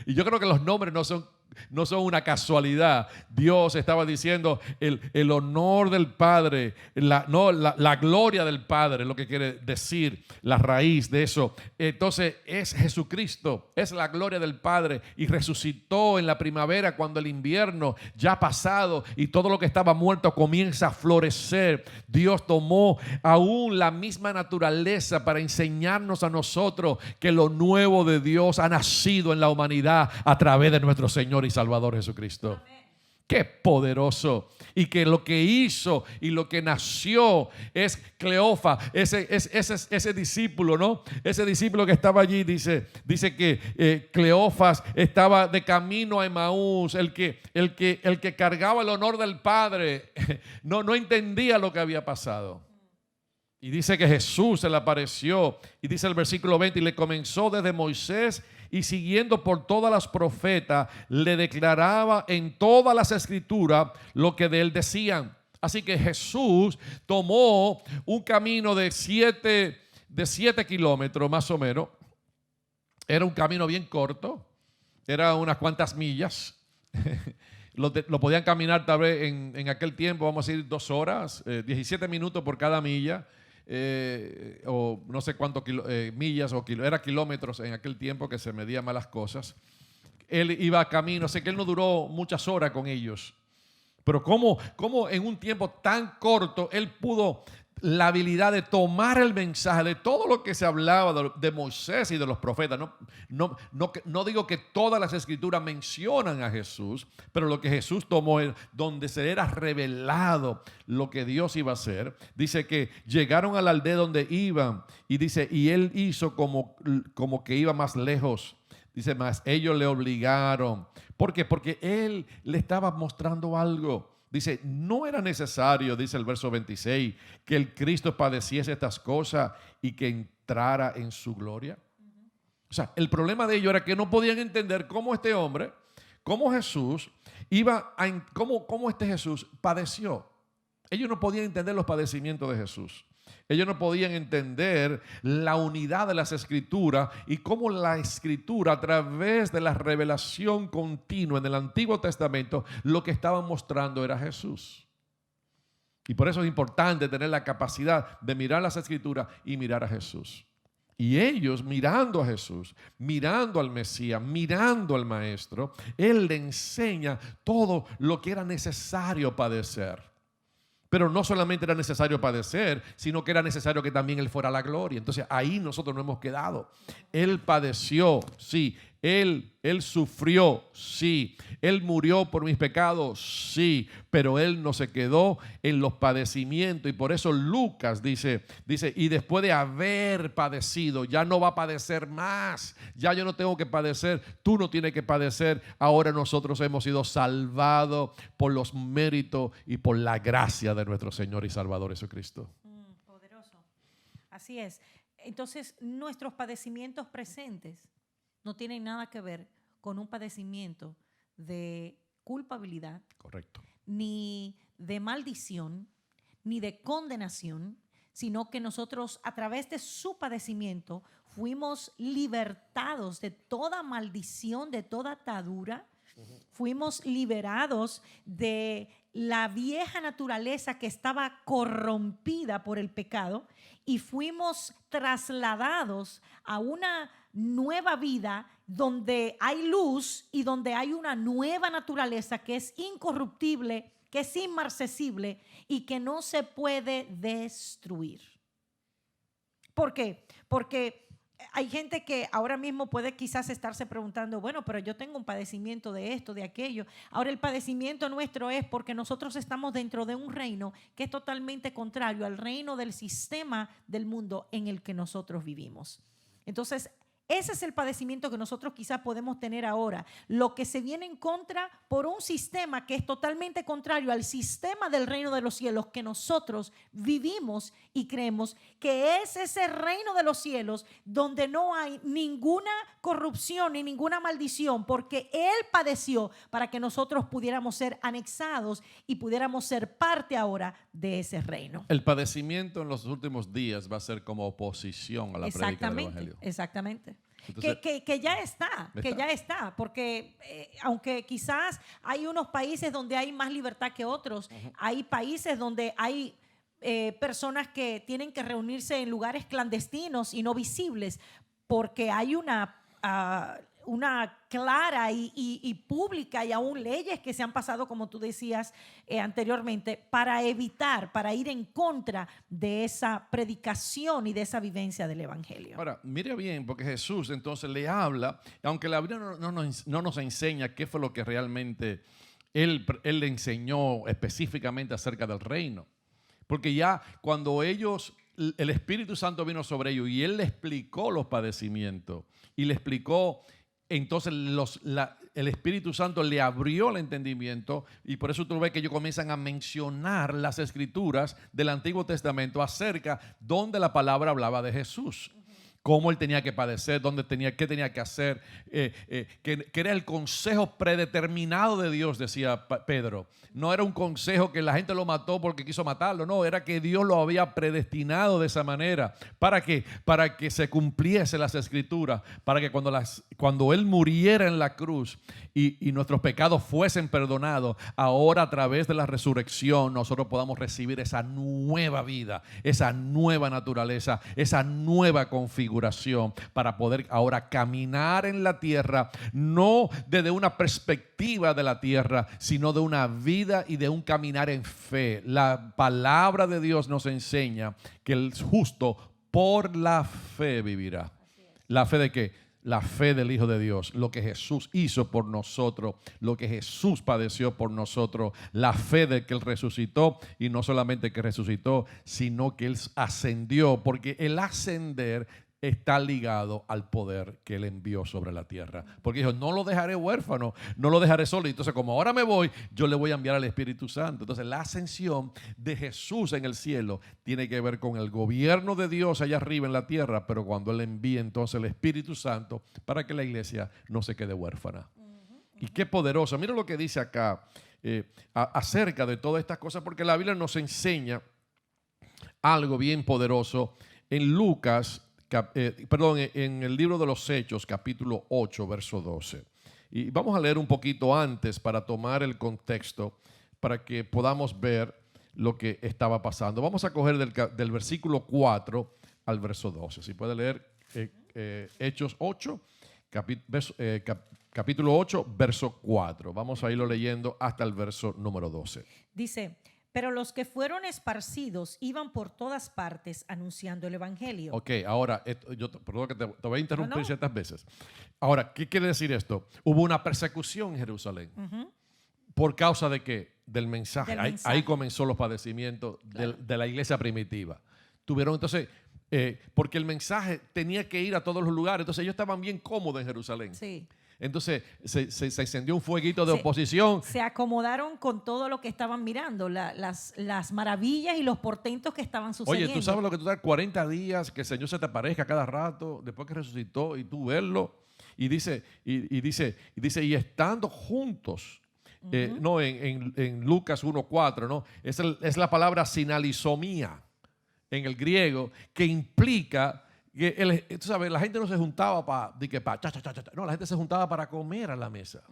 Y yo creo que los nombres no son una casualidad. Dios estaba diciendo el honor del Padre, la gloria del Padre, lo que quiere decir la raíz de eso. Entonces es Jesucristo, es la gloria del Padre, y resucitó en la primavera cuando el invierno ya ha pasado y todo lo que estaba muerto comienza a florecer. Dios tomó aún la misma naturaleza para enseñarnos a nosotros que lo nuevo de Dios ha nacido en la humanidad a través de nuestro Señor y Salvador Jesucristo. Amén. Qué poderoso. Y que lo que hizo y lo que nació es Cleofas, ese discípulo, ¿no? Ese discípulo que estaba allí, dice que Cleofas estaba de camino a Emaús, el que cargaba el honor del Padre, no entendía lo que había pasado. Y dice que Jesús se le apareció, y dice el versículo 20, y le comenzó desde Moisés y siguiendo por todas las profetas, le declaraba en todas las escrituras lo que de él decían. Así que Jesús tomó un camino de 7 kilómetros más o menos. Era un camino bien corto, era unas cuantas millas. Lo podían caminar tal vez en aquel tiempo, vamos a decir 2 horas, 17 minutos por cada milla. O no sé cuántos millas o era kilómetros en aquel tiempo que se medían malas cosas. Él iba a camino, sé que él no duró muchas horas con ellos, pero cómo en un tiempo tan corto él pudo la habilidad de tomar el mensaje de todo lo que se hablaba de Moisés y de los profetas. No digo que todas las escrituras mencionan a Jesús, pero lo que Jesús tomó es donde se era revelado lo que Dios iba a hacer. Dice que llegaron a la aldea donde iban y dice, y él hizo como que iba más lejos. Dice, más ellos le obligaron. ¿Por qué? Porque él le estaba mostrando algo. Dice, no era necesario, dice el verso 26, que el Cristo padeciese estas cosas y que entrara en su gloria. O sea, el problema de ellos era que no podían entender cómo este hombre, cómo Jesús cómo este Jesús padeció. Ellos no podían entender los padecimientos de Jesús. Ellos no podían entender la unidad de las escrituras y cómo la escritura, a través de la revelación continua en el Antiguo Testamento, lo que estaban mostrando era Jesús. Y por eso es importante tener la capacidad de mirar las escrituras y mirar a Jesús. Y ellos, mirando a Jesús, mirando al Mesías, mirando al Maestro, Él le enseña todo lo que era necesario padecer. Pero no solamente era necesario padecer, sino que era necesario que también Él fuera a la gloria. Entonces ahí nosotros no hemos quedado. Él padeció, sí. Él sufrió, sí. Él murió por mis pecados, sí. Pero Él no se quedó en los padecimientos. Y por eso Lucas dice, y después de haber padecido, ya no va a padecer más. Ya yo no tengo que padecer. Tú no tienes que padecer. Ahora nosotros hemos sido salvados por los méritos y por la gracia de nuestro Señor y Salvador Jesucristo. Poderoso. Así es. Entonces, nuestros padecimientos presentes no tienen nada que ver con un padecimiento de culpabilidad, correcto, ni de maldición, ni de condenación, sino que nosotros a través de su padecimiento fuimos libertados de toda maldición, de toda atadura. Fuimos liberados de la vieja naturaleza que estaba corrompida por el pecado y fuimos trasladados a una nueva vida donde hay luz y donde hay una nueva naturaleza que es incorruptible, que es inmarcesible y que no se puede destruir. ¿Por qué? Porque hay gente que ahora mismo puede quizás estarse preguntando, bueno, pero yo tengo un padecimiento de esto, de aquello. Ahora el padecimiento nuestro es porque nosotros estamos dentro de un reino que es totalmente contrario al reino del sistema del mundo en el que nosotros vivimos. Entonces, ese es el padecimiento que nosotros quizás podemos tener ahora. Lo que se viene en contra por un sistema que es totalmente contrario al sistema del reino de los cielos que nosotros vivimos y creemos que es ese reino de los cielos donde no hay ninguna corrupción ni ninguna maldición, porque Él padeció para que nosotros pudiéramos ser anexados y pudiéramos ser parte ahora de ese reino. El padecimiento en los últimos días va a ser como oposición a la prédica del Evangelio. Exactamente. Entonces, que ya está, porque aunque quizás hay unos países donde hay más libertad que otros, hay países donde hay personas que tienen que reunirse en lugares clandestinos y no visibles, porque hay una clara y pública y aún leyes que se han pasado, como tú decías anteriormente, para evitar, para ir en contra de esa predicación y de esa vivencia del Evangelio. Ahora, mire bien, porque Jesús entonces le habla, aunque la Biblia no nos enseña qué fue lo que realmente él le enseñó específicamente acerca del reino. Porque ya cuando el Espíritu Santo vino sobre ellos y Él le explicó los padecimientos y le explicó, entonces el Espíritu Santo le abrió el entendimiento y por eso tú ves que ellos comienzan a mencionar las escrituras del Antiguo Testamento acerca donde la palabra hablaba de Jesús. Cómo Él tenía que padecer, qué tenía que hacer, que era el consejo predeterminado de Dios, decía Pedro. No era un consejo que la gente lo mató porque quiso matarlo, no, era que Dios lo había predestinado de esa manera. ¿Para qué? Para que se cumpliese las escrituras, para que cuando Él muriera en la cruz y nuestros pecados fuesen perdonados, ahora a través de la resurrección nosotros podamos recibir esa nueva vida, esa nueva naturaleza, esa nueva configuración configuración para poder ahora caminar en la tierra, no desde una perspectiva de la tierra, sino de una vida y de un caminar en fe. La palabra de Dios nos enseña que el justo por la fe vivirá. ¿La fe de qué? La fe del Hijo de Dios, lo que Jesús hizo por nosotros, lo que Jesús padeció por nosotros, la fe de que Él resucitó, y no solamente que resucitó, sino que Él ascendió, porque el ascender está ligado al poder que Él envió sobre la tierra. Porque dijo, no lo dejaré huérfano, no lo dejaré solo. Y entonces, como ahora me voy, yo le voy a enviar al Espíritu Santo. Entonces, la ascensión de Jesús en el cielo tiene que ver con el gobierno de Dios allá arriba en la tierra, pero cuando Él envía entonces el Espíritu Santo para que la iglesia no se quede huérfana. Y qué poderoso. Mira lo que dice acá acerca de todas estas cosas, porque la Biblia nos enseña algo bien poderoso en Lucas, en el libro de los Hechos, capítulo 8, verso 12. Y vamos a leer un poquito antes para tomar el contexto, para que podamos ver lo que estaba pasando. Vamos a coger del versículo 4 al verso 12. Si puede leer Hechos 8, capítulo 8, verso 4. Vamos a irlo leyendo hasta el verso número 12. Dice: pero los que fueron esparcidos iban por todas partes anunciando el evangelio. Ok, ahora, perdón que te voy a interrumpir No. ciertas veces. Ahora, ¿qué quiere decir esto? Hubo una persecución en Jerusalén. ¿Por causa de qué? Del mensaje. Ahí comenzó los padecimientos, claro, de la iglesia primitiva. Tuvieron entonces, porque el mensaje tenía que ir a todos los lugares. Entonces ellos estaban bien cómodos en Jerusalén. Sí. Entonces se encendió un fueguito de oposición. Se acomodaron con todo lo que estaban mirando, las maravillas y los portentos que estaban sucediendo. Oye, tú sabes lo que tú das 40 días que el Señor se te aparezca cada rato después que resucitó y tú verlo. Y dice, y estando juntos. No, en Lucas 1:4, ¿no? Es la palabra sinalizomía en el griego, que implica que tú sabes, la gente no se juntaba para no, la gente se juntaba para comer a la mesa.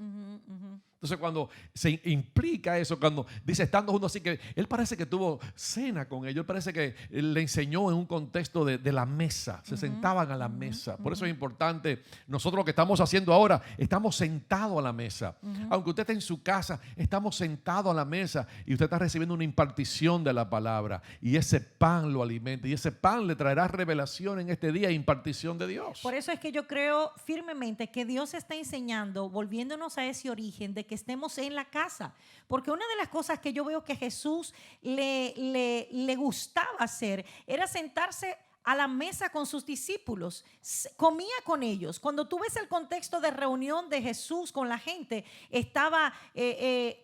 Entonces, cuando se implica eso, cuando dice estando juntos, así que él parece que tuvo cena con ellos, él parece que le enseñó en un contexto de la mesa, se sentaban a la mesa. Por eso es importante, nosotros lo que estamos haciendo ahora, estamos sentados a la mesa. Aunque usted esté en su casa, estamos sentados a la mesa y usted está recibiendo una impartición de la palabra, y ese pan lo alimenta, y ese pan le traerá revelación en este día, impartición de Dios. Por eso es que yo creo firmemente que Dios está enseñando, volviéndonos a ese origen de que estemos en la casa. Porque una de las cosas que yo veo que Jesús le gustaba hacer era sentarse a la mesa con sus discípulos, comía con ellos. Cuando tú ves el contexto de reunión de Jesús con la gente, estaba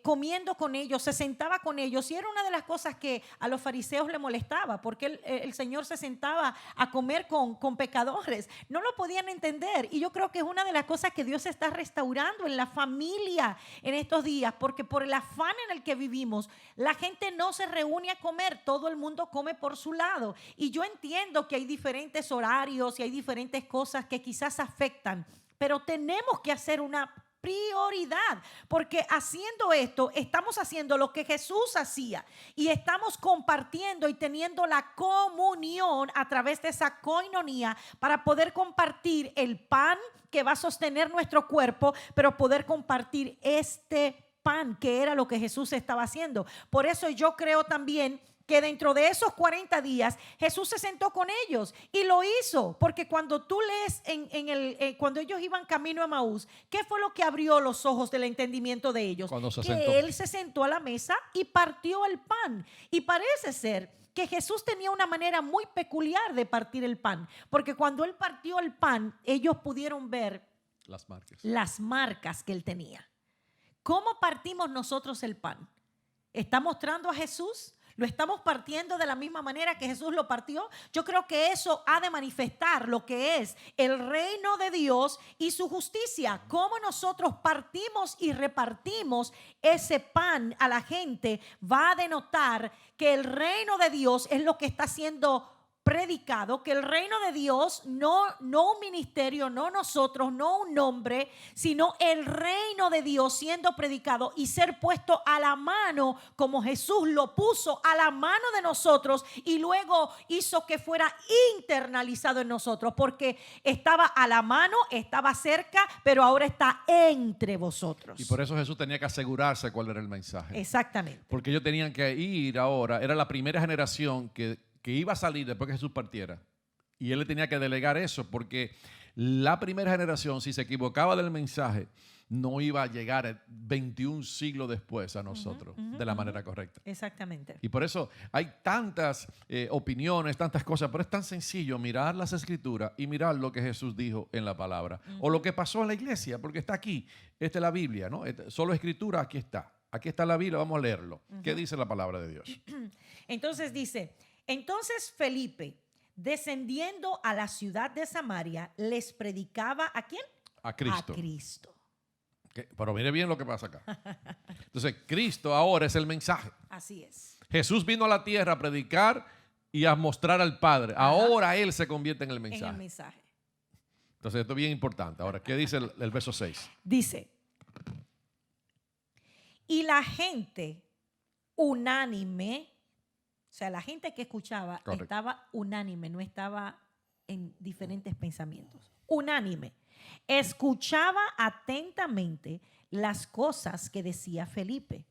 comiendo con ellos, se sentaba con ellos, y era una de las cosas que a los fariseos le molestaba, porque el Señor se sentaba a comer con pecadores. No lo podían entender, y yo creo que es una de las cosas que Dios está restaurando en la familia en estos días, porque por el afán en el que vivimos, la gente no se reúne a comer, todo el mundo come por su lado. Y yo entiendo que hay diferentes horarios y hay diferentes cosas que quizás afectan, pero tenemos que hacer una prioridad, porque haciendo esto estamos haciendo lo que Jesús hacía, y estamos compartiendo y teniendo la comunión a través de esa koinonía para poder compartir el pan que va a sostener nuestro cuerpo, pero poder compartir este pan que era lo que Jesús estaba haciendo. Por eso yo creo también que dentro de esos 40 días Jesús se sentó con ellos, y lo hizo, porque cuando tú lees cuando ellos iban camino a Emaús, ¿qué fue lo que abrió los ojos del entendimiento de ellos? Que Él se sentó a la mesa y partió el pan. Y parece ser que Jesús tenía una manera muy peculiar de partir el pan, porque cuando Él partió el pan, ellos pudieron ver las marcas que Él tenía. ¿Cómo partimos nosotros el pan? ¿Está mostrando a Jesús? ¿Lo estamos partiendo de la misma manera que Jesús lo partió? Yo creo que eso ha de manifestar lo que es el reino de Dios y su justicia. Cómo nosotros partimos y repartimos ese pan a la gente va a denotar que el reino de Dios es lo que está siendo predicado que el reino de Dios, no un ministerio, no nosotros, no un nombre, sino el reino de Dios siendo predicado y ser puesto a la mano como Jesús lo puso a la mano de nosotros y luego hizo que fuera internalizado en nosotros, porque estaba a la mano, estaba cerca, pero ahora está entre vosotros. Y por eso Jesús tenía que asegurarse cuál era el mensaje. Exactamente. Porque ellos tenían que ir ahora, era la primera generación que iba a salir después que Jesús partiera. Y él le tenía que delegar eso, porque la primera generación, si se equivocaba del mensaje, no iba a llegar 21 siglos después a nosotros de la manera correcta. Exactamente. Y por eso hay tantas opiniones, tantas cosas, pero es tan sencillo mirar las Escrituras y mirar lo que Jesús dijo en la palabra. O lo que pasó en la iglesia, porque está aquí. Esta es la Biblia, ¿no? Solo Escritura, aquí está. Aquí está la Biblia, vamos a leerlo. ¿Qué dice la palabra de Dios? Entonces dice, entonces Felipe, descendiendo a la ciudad de Samaria, les predicaba ¿a quién? A Cristo. A Cristo. Pero mire bien lo que pasa acá. Entonces, Cristo ahora es el mensaje. Así es. Jesús vino a la tierra a predicar y a mostrar al Padre. Ahora Él se convierte en el mensaje. En el mensaje. Entonces, esto es bien importante. Ahora, ¿qué dice el verso 6? Dice, y la gente unánime, o sea, la gente que escuchaba estaba unánime, no estaba en diferentes pensamientos. Unánime. Escuchaba atentamente las cosas que decía Felipe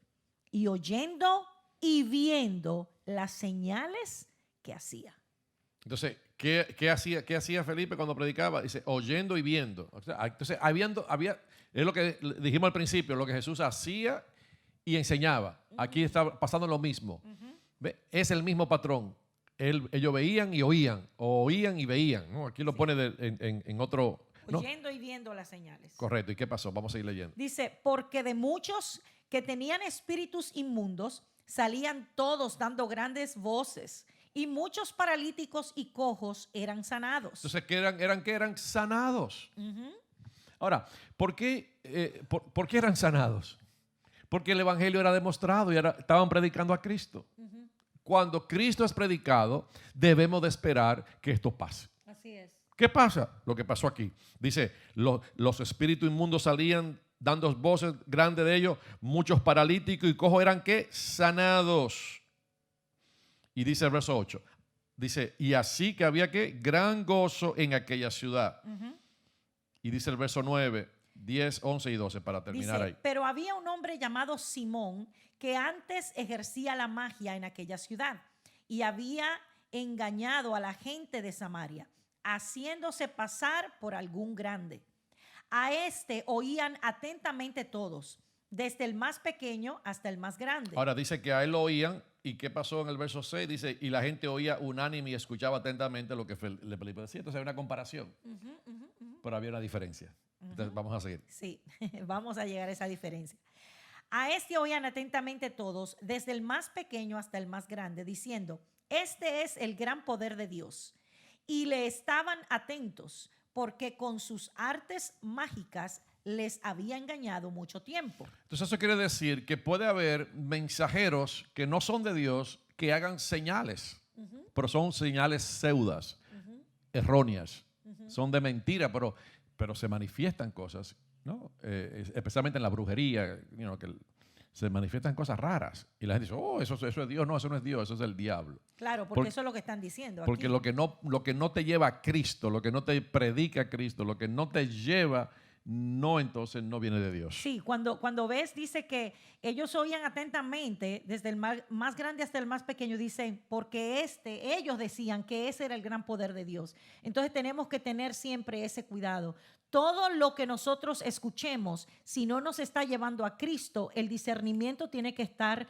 y oyendo y viendo las señales que hacía. Entonces, ¿qué hacía Felipe cuando predicaba? Dice, oyendo y viendo. O sea, entonces, es lo que dijimos al principio, lo que Jesús hacía y enseñaba. Aquí está pasando lo mismo. ¿Ve? Es el mismo patrón. Ellos veían y oían, o oían y veían, ¿no? Aquí lo pone en otro... ¿no? Oyendo y viendo las señales. Correcto. ¿Y qué pasó? Vamos a seguir leyendo. Dice, porque de muchos que tenían espíritus inmundos, salían todos dando grandes voces, y muchos paralíticos y cojos eran sanados. Entonces, ¿qué eran sanados? Ahora, ¿por qué eran sanados? Porque el evangelio era demostrado y estaban predicando a Cristo. Cuando Cristo es predicado, debemos de esperar que esto pase. Así es. ¿Qué pasa? Lo que pasó aquí. Dice, los espíritus inmundos salían dando voces grandes de ellos, muchos paralíticos y cojos eran ¿qué? Sanados. Y dice el verso 8, dice, y así que había ¿qué? Gran gozo en aquella ciudad. Y dice el verso 9, 10, 11 y 12 para terminar dice, ahí. pero había un hombre llamado Simón que antes ejercía la magia en aquella ciudad y había engañado a la gente de Samaria, haciéndose pasar por algún grande. A este oían atentamente todos, desde el más pequeño hasta el más grande. Ahora dice que a él lo oían. ¿Y qué pasó en el verso 6? Dice, y la gente oía unánime y escuchaba atentamente lo que Felipe decía. Entonces hay una comparación, pero había una diferencia. Entonces vamos a seguir. Sí, vamos a llegar a esa diferencia. A este oían atentamente todos, desde el más pequeño hasta el más grande, diciendo, este es el gran poder de Dios. Y le estaban atentos, porque con sus artes mágicas les había engañado mucho tiempo. Entonces eso quiere decir que puede haber mensajeros que no son de Dios que hagan señales, pero son señales pseudas, erróneas, son de mentira, pero se manifiestan cosas, ¿no? Especialmente en la brujería, que se manifiestan cosas raras y la gente dice, oh, eso es Dios. No, eso no es Dios, eso es el diablo. Claro, porque eso es lo que están diciendo porque aquí. lo que no te lleva a Cristo, lo que no te predica a Cristo, lo que no te lleva, entonces no viene de Dios. Sí, cuando ves, dice que ellos oían atentamente, desde el más grande hasta el más pequeño, dicen, porque ellos decían que ese era el gran poder de Dios. Entonces tenemos que tener siempre ese cuidado. Todo lo que nosotros escuchemos, si no nos está llevando a Cristo, el discernimiento tiene que estar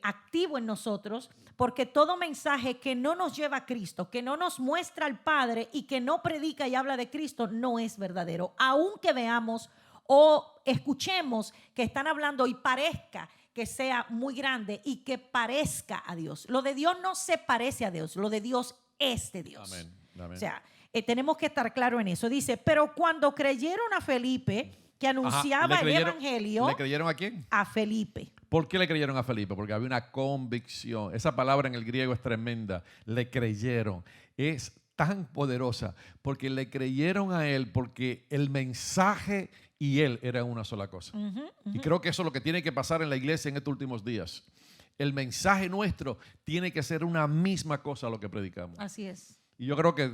activo en nosotros, porque todo mensaje que no nos lleva a Cristo, que no nos muestra al Padre y que no predica y habla de Cristo, no es verdadero. Aunque veamos o escuchemos que están hablando y parezca que sea muy grande y que parezca a Dios. Lo de Dios no se parece a Dios, lo de Dios es de Dios. Amén. Amén. O sea, tenemos que estar claro en eso. Dice, pero cuando creyeron a Felipe, que anunciaba el evangelio. ¿Le creyeron a quién? A Felipe. ¿Por qué le creyeron a Felipe? Porque había una convicción. Esa palabra en el griego es tremenda. Le creyeron. Es tan poderosa porque le creyeron a él porque el mensaje y él eran una sola cosa. Y creo que eso es lo que tiene que pasar en la iglesia en estos últimos días. El mensaje nuestro tiene que ser una misma cosa a lo que predicamos. Así es. Y yo creo que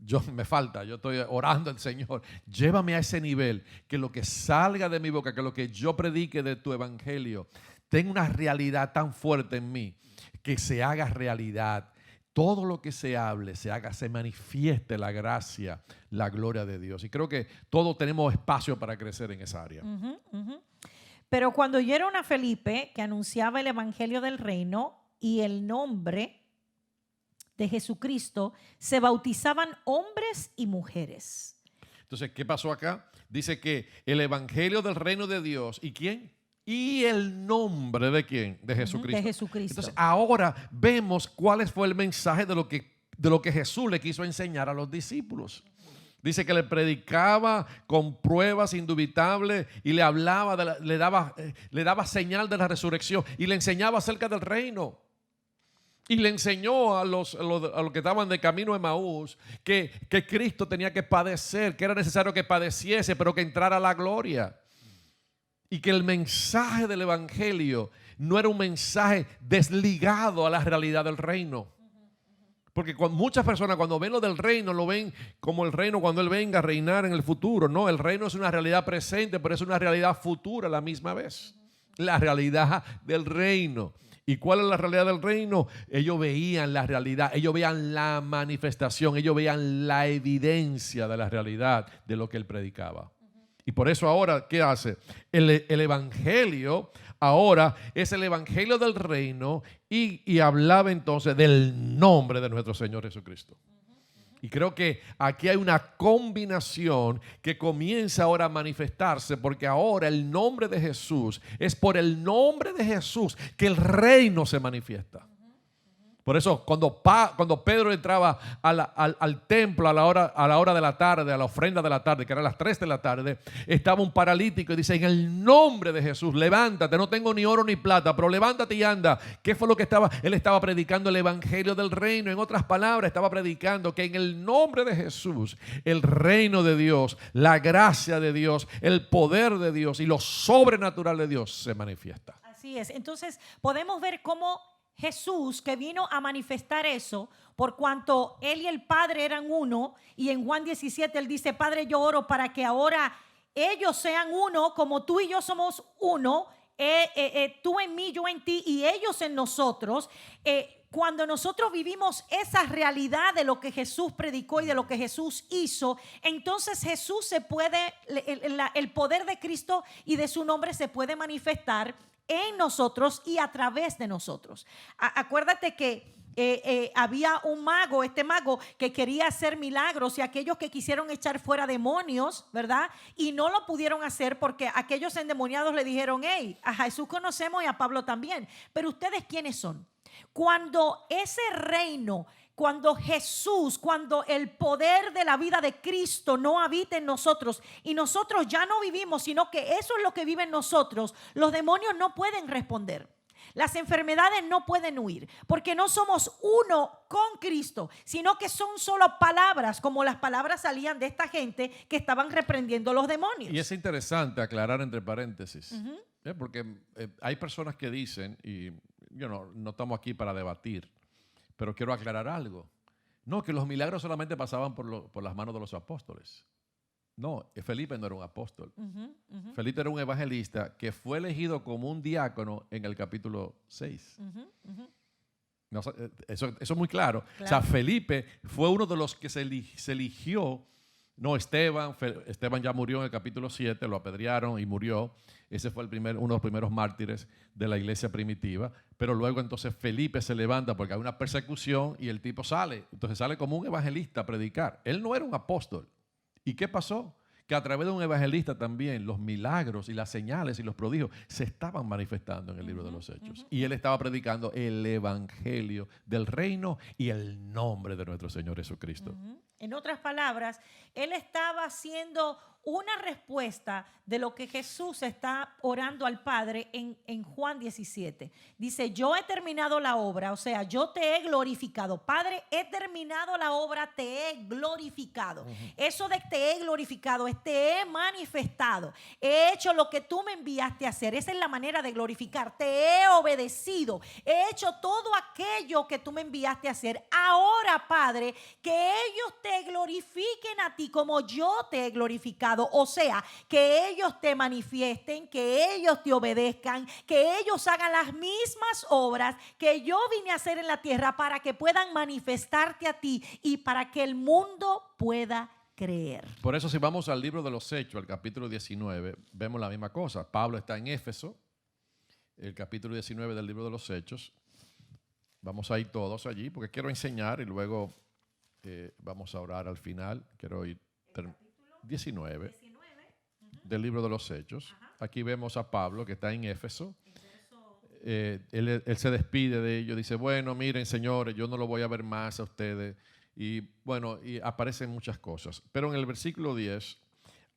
yo estoy orando al Señor, llévame a ese nivel, que lo que salga de mi boca, que lo que yo predique de tu evangelio, tenga una realidad tan fuerte en mí, que se haga realidad. Todo lo que se hable, se manifieste la gracia, la gloria de Dios. Y creo que todos tenemos espacio para crecer en esa área. Pero cuando oyeron a Felipe, que anunciaba el evangelio del reino y el nombre de Jesucristo, se bautizaban hombres y mujeres. Entonces, ¿qué pasó acá? Dice que el evangelio del reino de Dios, ¿y quién? Y el nombre de quién? De Jesucristo. De Jesucristo. Entonces, ahora vemos cuál fue el mensaje de lo que Jesús le quiso enseñar a los discípulos. Dice que le predicaba con pruebas indubitables y le hablaba, le daba señal de la resurrección y le enseñaba acerca del reino. Y le enseñó a los que estaban de camino a Emaús que Cristo tenía que padecer, que era necesario que padeciese, pero que entrara a la gloria. Y que el mensaje del evangelio no era un mensaje desligado a la realidad del reino. Porque muchas personas cuando ven lo del reino, lo ven como el reino cuando Él venga a reinar en el futuro. No, el reino es una realidad presente, pero es una realidad futura a la misma vez. La realidad del reino. ¿Y cuál es la realidad del reino? Ellos veían la realidad, ellos veían la manifestación, ellos veían la evidencia de la realidad de lo que Él predicaba. Y por eso ahora, ¿qué hace? El evangelio ahora es el evangelio del reino y hablaba entonces del nombre de nuestro Señor Jesucristo. Y creo que aquí hay una combinación que comienza ahora a manifestarse, porque ahora el nombre de Jesús, es por el nombre de Jesús que el reino se manifiesta. Por eso cuando Pedro entraba al templo a la hora de la tarde, a la ofrenda de la tarde, que eran las 3 de la tarde, estaba un paralítico y dice: en el nombre de Jesús, levántate, no tengo ni oro ni plata, pero levántate y anda. ¿Qué fue lo que estaba? Él estaba predicando el evangelio del reino. En otras palabras, estaba predicando que en el nombre de Jesús, el reino de Dios, la gracia de Dios, el poder de Dios y lo sobrenatural de Dios se manifiesta. Así es. Entonces podemos ver cómo Jesús, que vino a manifestar eso, por cuanto Él y el Padre eran uno, y en Juan 17 Él dice: Padre, yo oro para que ahora ellos sean uno, como tú y yo somos uno, tú en mí, yo en ti, y ellos en nosotros. Cuando nosotros vivimos esa realidad de lo que Jesús predicó y de lo que Jesús hizo, entonces Jesús se puede, el poder de Cristo y de su nombre se puede manifestar en nosotros y a través de nosotros. Acuérdate que había un mago, este mago que quería hacer milagros, y aquellos que quisieron echar fuera demonios, ¿verdad? Y no lo pudieron hacer porque aquellos endemoniados le dijeron: hey, a Jesús conocemos y a Pablo también, pero ¿ustedes quiénes son? Cuando ese reino, cuando Jesús, cuando el poder de la vida de Cristo no habita en nosotros y nosotros ya no vivimos, sino que eso es lo que vive en nosotros, los demonios no pueden responder. Las enfermedades no pueden huir, porque no somos uno con Cristo, sino que son solo palabras, como las palabras salían de esta gente que estaban reprendiendo los demonios. Y es interesante aclarar entre paréntesis, porque hay personas que dicen, y no estamos aquí para debatir, pero quiero aclarar algo. No, que los milagros solamente pasaban por las manos de los apóstoles. No, Felipe no era un apóstol. Felipe era un evangelista que fue elegido como un diácono en el capítulo 6. No, eso es muy claro. O sea, Felipe fue uno de los que se eligió. No, Esteban ya murió en el capítulo 7, lo apedrearon y murió. Ese fue uno de los primeros mártires de la iglesia primitiva. Pero luego entonces Felipe se levanta porque hay una persecución y el tipo sale. Entonces sale como un evangelista a predicar. Él no era un apóstol. ¿Y qué pasó? Que a través de un evangelista también los milagros y las señales y los prodigios se estaban manifestando en el libro de los Hechos. Y él estaba predicando el evangelio del reino y el nombre de nuestro Señor Jesucristo. En otras palabras, él estaba siendo una respuesta de lo que Jesús está orando al Padre en Juan 17. Dice, yo he terminado la obra, o sea, yo te he glorificado. Padre, he terminado la obra, te he glorificado. Eso de te he glorificado es te he manifestado. He hecho lo que tú me enviaste a hacer. Esa es la manera de glorificar. Te he obedecido. He hecho todo aquello que tú me enviaste a hacer. Ahora, Padre, que ellos te glorifiquen a ti como yo te he glorificado. O sea, que ellos te manifiesten, que ellos te obedezcan, que ellos hagan las mismas obras que yo vine a hacer en la tierra para que puedan manifestarte a ti y para que el mundo pueda creer. Por eso si vamos al libro de los Hechos, al capítulo 19, vemos la misma cosa. Pablo está en Éfeso, el capítulo 19 del libro de los Hechos. Vamos a ir todos allí porque quiero enseñar y luego vamos a orar al final. Quiero ir 19 del libro de los Hechos. Aquí vemos a Pablo que está en Éfeso. Él se despide de ellos, dice, bueno, miren, señores, yo no lo voy a ver más a ustedes. Y bueno, y aparecen muchas cosas. Pero en el versículo 10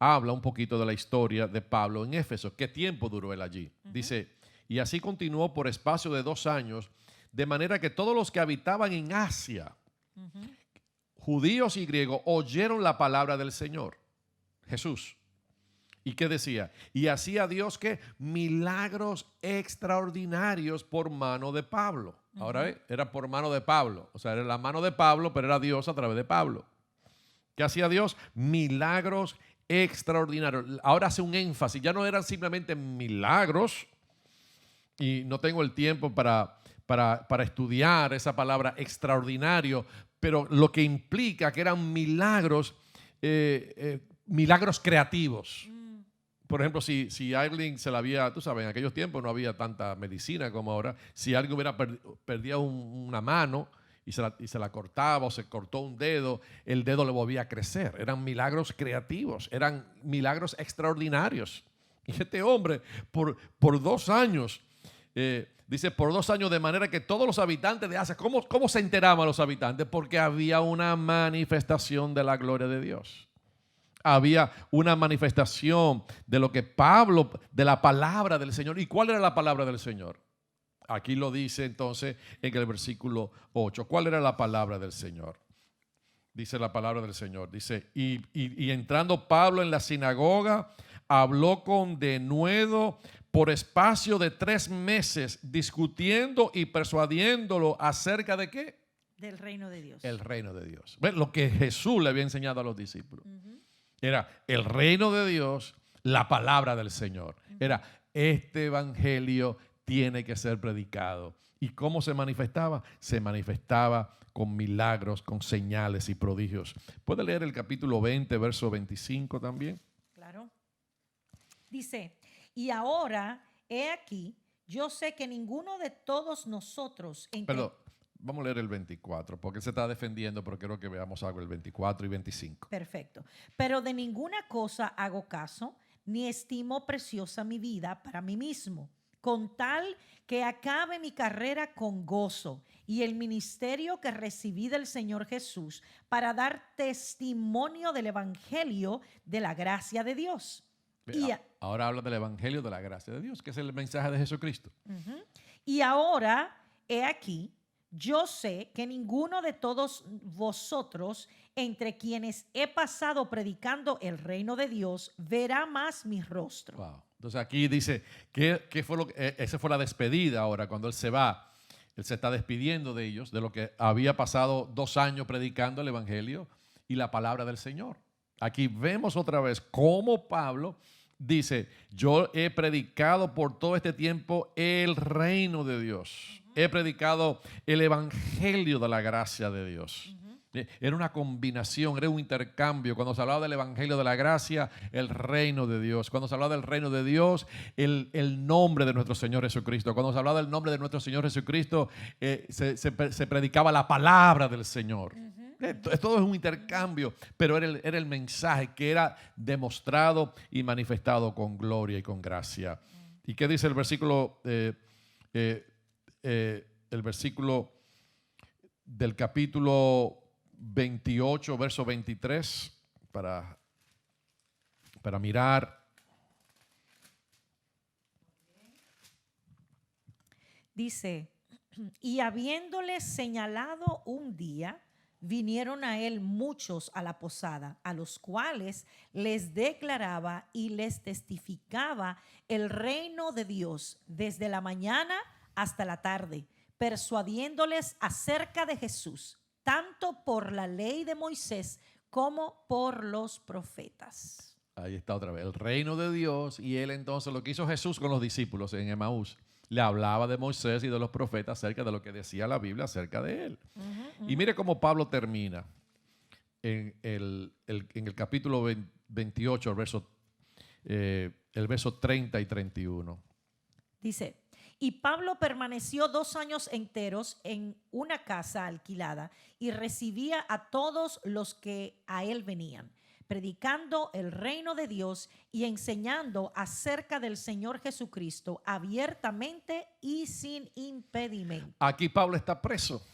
habla un poquito de la historia de Pablo en Éfeso. ¿Qué tiempo duró él allí? Dice, y así continuó por espacio de 2 años, de manera que todos los que habitaban en Asia, judíos y griegos, oyeron la palabra del Señor, Jesús. ¿Y qué decía? Y hacía Dios que milagros extraordinarios por mano de Pablo. Ahora era por mano de Pablo. O sea, era la mano de Pablo, pero era Dios a través de Pablo. ¿Qué hacía Dios? Milagros extraordinarios. Ahora hace un énfasis. Ya no eran simplemente milagros. Y no tengo el tiempo para estudiar esa palabra extraordinario. Pero lo que implica que eran milagros, milagros creativos. Por ejemplo, si alguien se la había, tú sabes, en aquellos tiempos no había tanta medicina como ahora. Si alguien hubiera perdido una mano y se la cortaba o se cortó un dedo, el dedo le volvía a crecer. Eran milagros creativos, eran milagros extraordinarios. Y este hombre, por 2 años, dice, por 2 años, de manera que todos los habitantes de Asia, ¿cómo se enteraban los habitantes? Porque había una manifestación de la gloria de Dios. Había una manifestación de lo que Pablo, de la palabra del Señor. ¿Y cuál era la palabra del Señor? Aquí lo dice entonces en el versículo 8. ¿Cuál era la palabra del Señor? Dice la palabra del Señor. Dice, y entrando Pablo en la sinagoga, habló con denuedo por espacio de 3 meses, discutiendo y persuadiéndolo acerca de ¿qué? Del reino de Dios. El reino de Dios. ¿Ven? Lo que Jesús le había enseñado a los discípulos. Era el reino de Dios, la palabra del Señor. Era este evangelio tiene que ser predicado. ¿Y cómo se manifestaba? Se manifestaba con milagros, con señales y prodigios. ¿Puede leer el capítulo 20, verso 25 también? Claro. Dice, y ahora, he aquí, yo sé que ninguno de todos nosotros... Perdón. Vamos a leer el 24, porque él se está defendiendo, pero quiero que veamos algo el 24 y 25. Perfecto. Pero de ninguna cosa hago caso, ni estimo preciosa mi vida para mí mismo, con tal que acabe mi carrera con gozo y el ministerio que recibí del Señor Jesús para dar testimonio del evangelio de la gracia de Dios. Ahora habla del evangelio de la gracia de Dios, que es el mensaje de Jesucristo. Y ahora, he aquí, yo sé que ninguno de todos vosotros, entre quienes he pasado predicando el reino de Dios, verá más mi rostro. Wow. Entonces aquí dice, ¿qué fue esa fue la despedida ahora, cuando él se va. Él se está despidiendo de ellos, de lo que había pasado 2 años predicando el evangelio y la palabra del Señor. Aquí vemos otra vez cómo Pablo dice, yo he predicado por todo este tiempo el reino de Dios. He predicado el evangelio de la gracia de Dios. Era una combinación, era un intercambio. Cuando se hablaba del evangelio de la gracia, el reino de Dios. Cuando se hablaba del reino de Dios, el nombre de nuestro Señor Jesucristo. Cuando se hablaba del nombre de nuestro Señor Jesucristo, se predicaba la palabra del Señor. Todo es un intercambio, pero era el mensaje que era demostrado y manifestado con gloria y con gracia. ¿Y qué dice el versículo? El versículo del capítulo 28, verso 23, para para mirar. Dice, y habiéndoles señalado un día, vinieron a él muchos a la posada, a los cuales les declaraba y les testificaba el reino de Dios desde la mañana hasta la tarde, persuadiéndoles acerca de Jesús, tanto por la ley de Moisés como por los profetas. Ahí está otra vez, el reino de Dios. Y él entonces, lo que hizo Jesús con los discípulos en Emaús, le hablaba de Moisés y de los profetas acerca de lo que decía la Biblia acerca de él. Y mire cómo Pablo termina en el capítulo 28, el verso 30 y 31. Dice, y Pablo permaneció 2 años enteros en una casa alquilada y recibía a todos los que a él venían, predicando el reino de Dios y enseñando acerca del Señor Jesucristo abiertamente y sin impedimento. Aquí Pablo está preso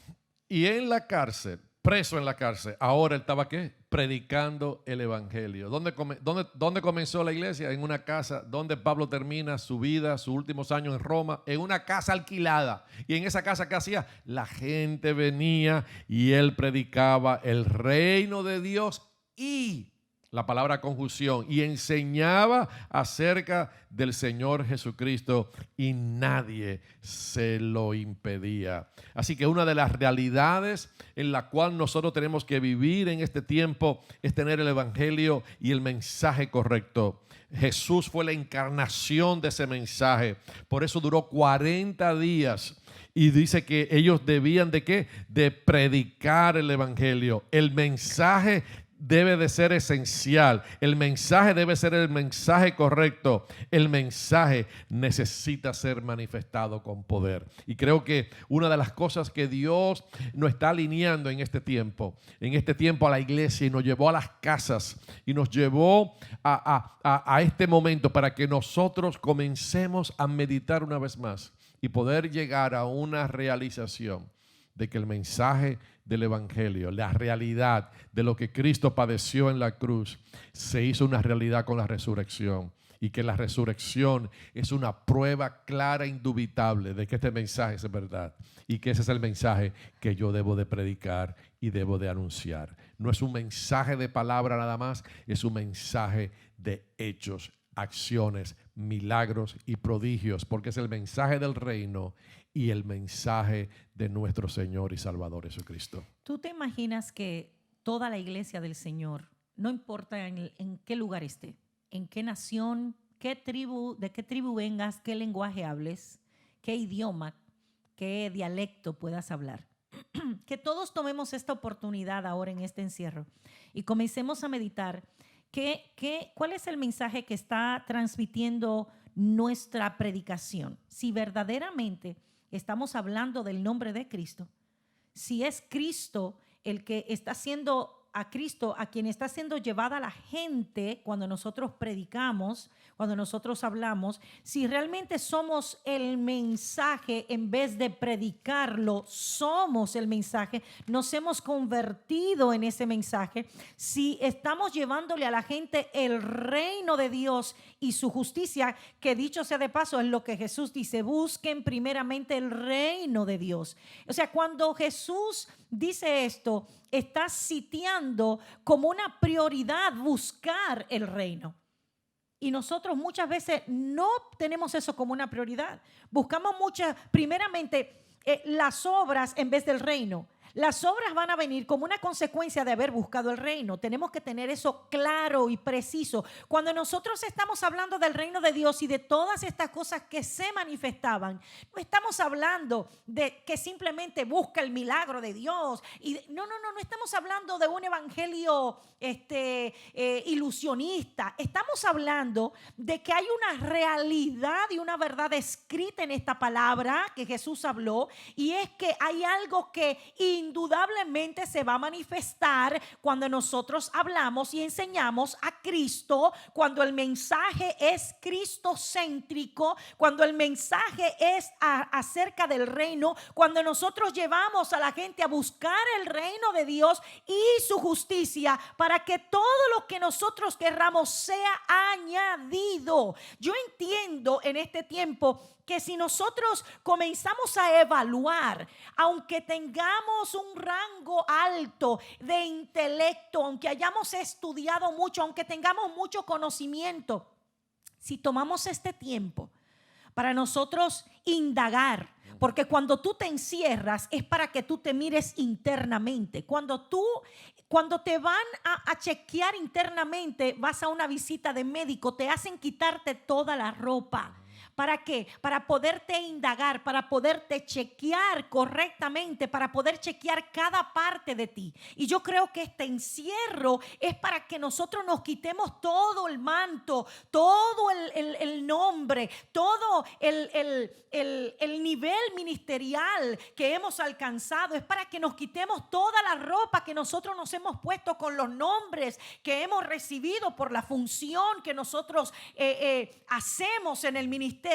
y en la cárcel, preso en la cárcel. Ahora él estaba ¿qué? Predicando el evangelio. ¿Dónde comenzó la iglesia? En una casa. Donde Pablo termina su vida, sus últimos años en Roma, en una casa alquilada. Y en esa casa, ¿qué hacía? La gente venía y él predicaba el reino de Dios y la palabra conjunción, y enseñaba acerca del Señor Jesucristo y nadie se lo impedía. Así que una de las realidades en la cual nosotros tenemos que vivir en este tiempo es tener el evangelio y el mensaje correcto. Jesús fue la encarnación de ese mensaje. Por eso duró 40 días. Y dice que ellos debían ¿de qué? De predicar el evangelio. El mensaje debe de ser esencial. El mensaje debe ser el mensaje correcto. El mensaje necesita ser manifestado con poder. Y creo que una de las cosas que Dios nos está alineando en este tiempo a la iglesia, y nos llevó a las casas y nos llevó a este momento para que nosotros comencemos a meditar una vez más y poder llegar a una realización de que el mensaje del evangelio, la realidad de lo que Cristo padeció en la cruz, se hizo una realidad con la resurrección, y que la resurrección es una prueba clara e indubitable de que este mensaje es verdad y que ese es el mensaje que yo debo de predicar y debo de anunciar. No es un mensaje de palabra nada más, es un mensaje de hechos, acciones, milagros y prodigios, porque es el mensaje del reino y el mensaje de nuestro Señor y Salvador Jesucristo. ¿Tú te imaginas que toda la iglesia del Señor, no importa en qué lugar esté, en qué nación, de qué tribu vengas, qué lenguaje hables, qué idioma, qué dialecto puedas hablar, que todos tomemos esta oportunidad ahora en este encierro y comencemos a meditar cuál es el mensaje que está transmitiendo nuestra predicación? Si verdaderamente estamos hablando del nombre de Cristo, si es Cristo el que está siendo a Cristo, a quien está siendo llevada la gente cuando nosotros predicamos, cuando nosotros hablamos, si realmente somos el mensaje en vez de predicarlo, somos el mensaje, nos hemos convertido en ese mensaje, si estamos llevándole a la gente el reino de Dios y su justicia, que dicho sea de paso es lo que Jesús dice, busquen primeramente el reino de Dios. O sea, cuando Jesús dice esto, está sitiando como una prioridad buscar el reino. Y nosotros muchas veces no tenemos eso como una prioridad. Buscamos primeramente las obras en vez del reino. Las obras van a venir como una consecuencia de haber buscado el reino. Tenemos que tener eso claro y preciso. Cuando nosotros estamos hablando del reino de Dios y de todas estas cosas que se manifestaban, no estamos hablando de que simplemente busca el milagro de Dios. No estamos hablando de un evangelio ilusionista. Estamos hablando de que hay una realidad y una verdad escrita en esta palabra que Jesús habló, y es que hay algo que indudablemente se va a manifestar cuando nosotros hablamos y enseñamos a Cristo, cuando el mensaje es cristocéntrico, cuando el mensaje es acerca del reino, cuando nosotros llevamos a la gente a buscar el reino de Dios y su justicia, para que todo lo que nosotros querramos sea añadido. Yo entiendo en este tiempo que si nosotros comenzamos a evaluar, aunque tengamos un rango alto de intelecto, aunque hayamos estudiado mucho, aunque tengamos mucho conocimiento, si tomamos este tiempo para nosotros indagar, porque cuando tú te encierras es para que tú te mires internamente. Cuando te van a chequear internamente, vas a una visita de médico, te hacen quitarte toda la ropa. ¿Para qué? Para poderte indagar, para poderte chequear correctamente, para poder chequear cada parte de ti. Y yo creo que este encierro es para que nosotros nos quitemos todo el manto, todo el nombre, todo el nivel ministerial que hemos alcanzado. Es para que nos quitemos toda la ropa que nosotros nos hemos puesto con los nombres que hemos recibido por la función que nosotros hacemos en el ministerio.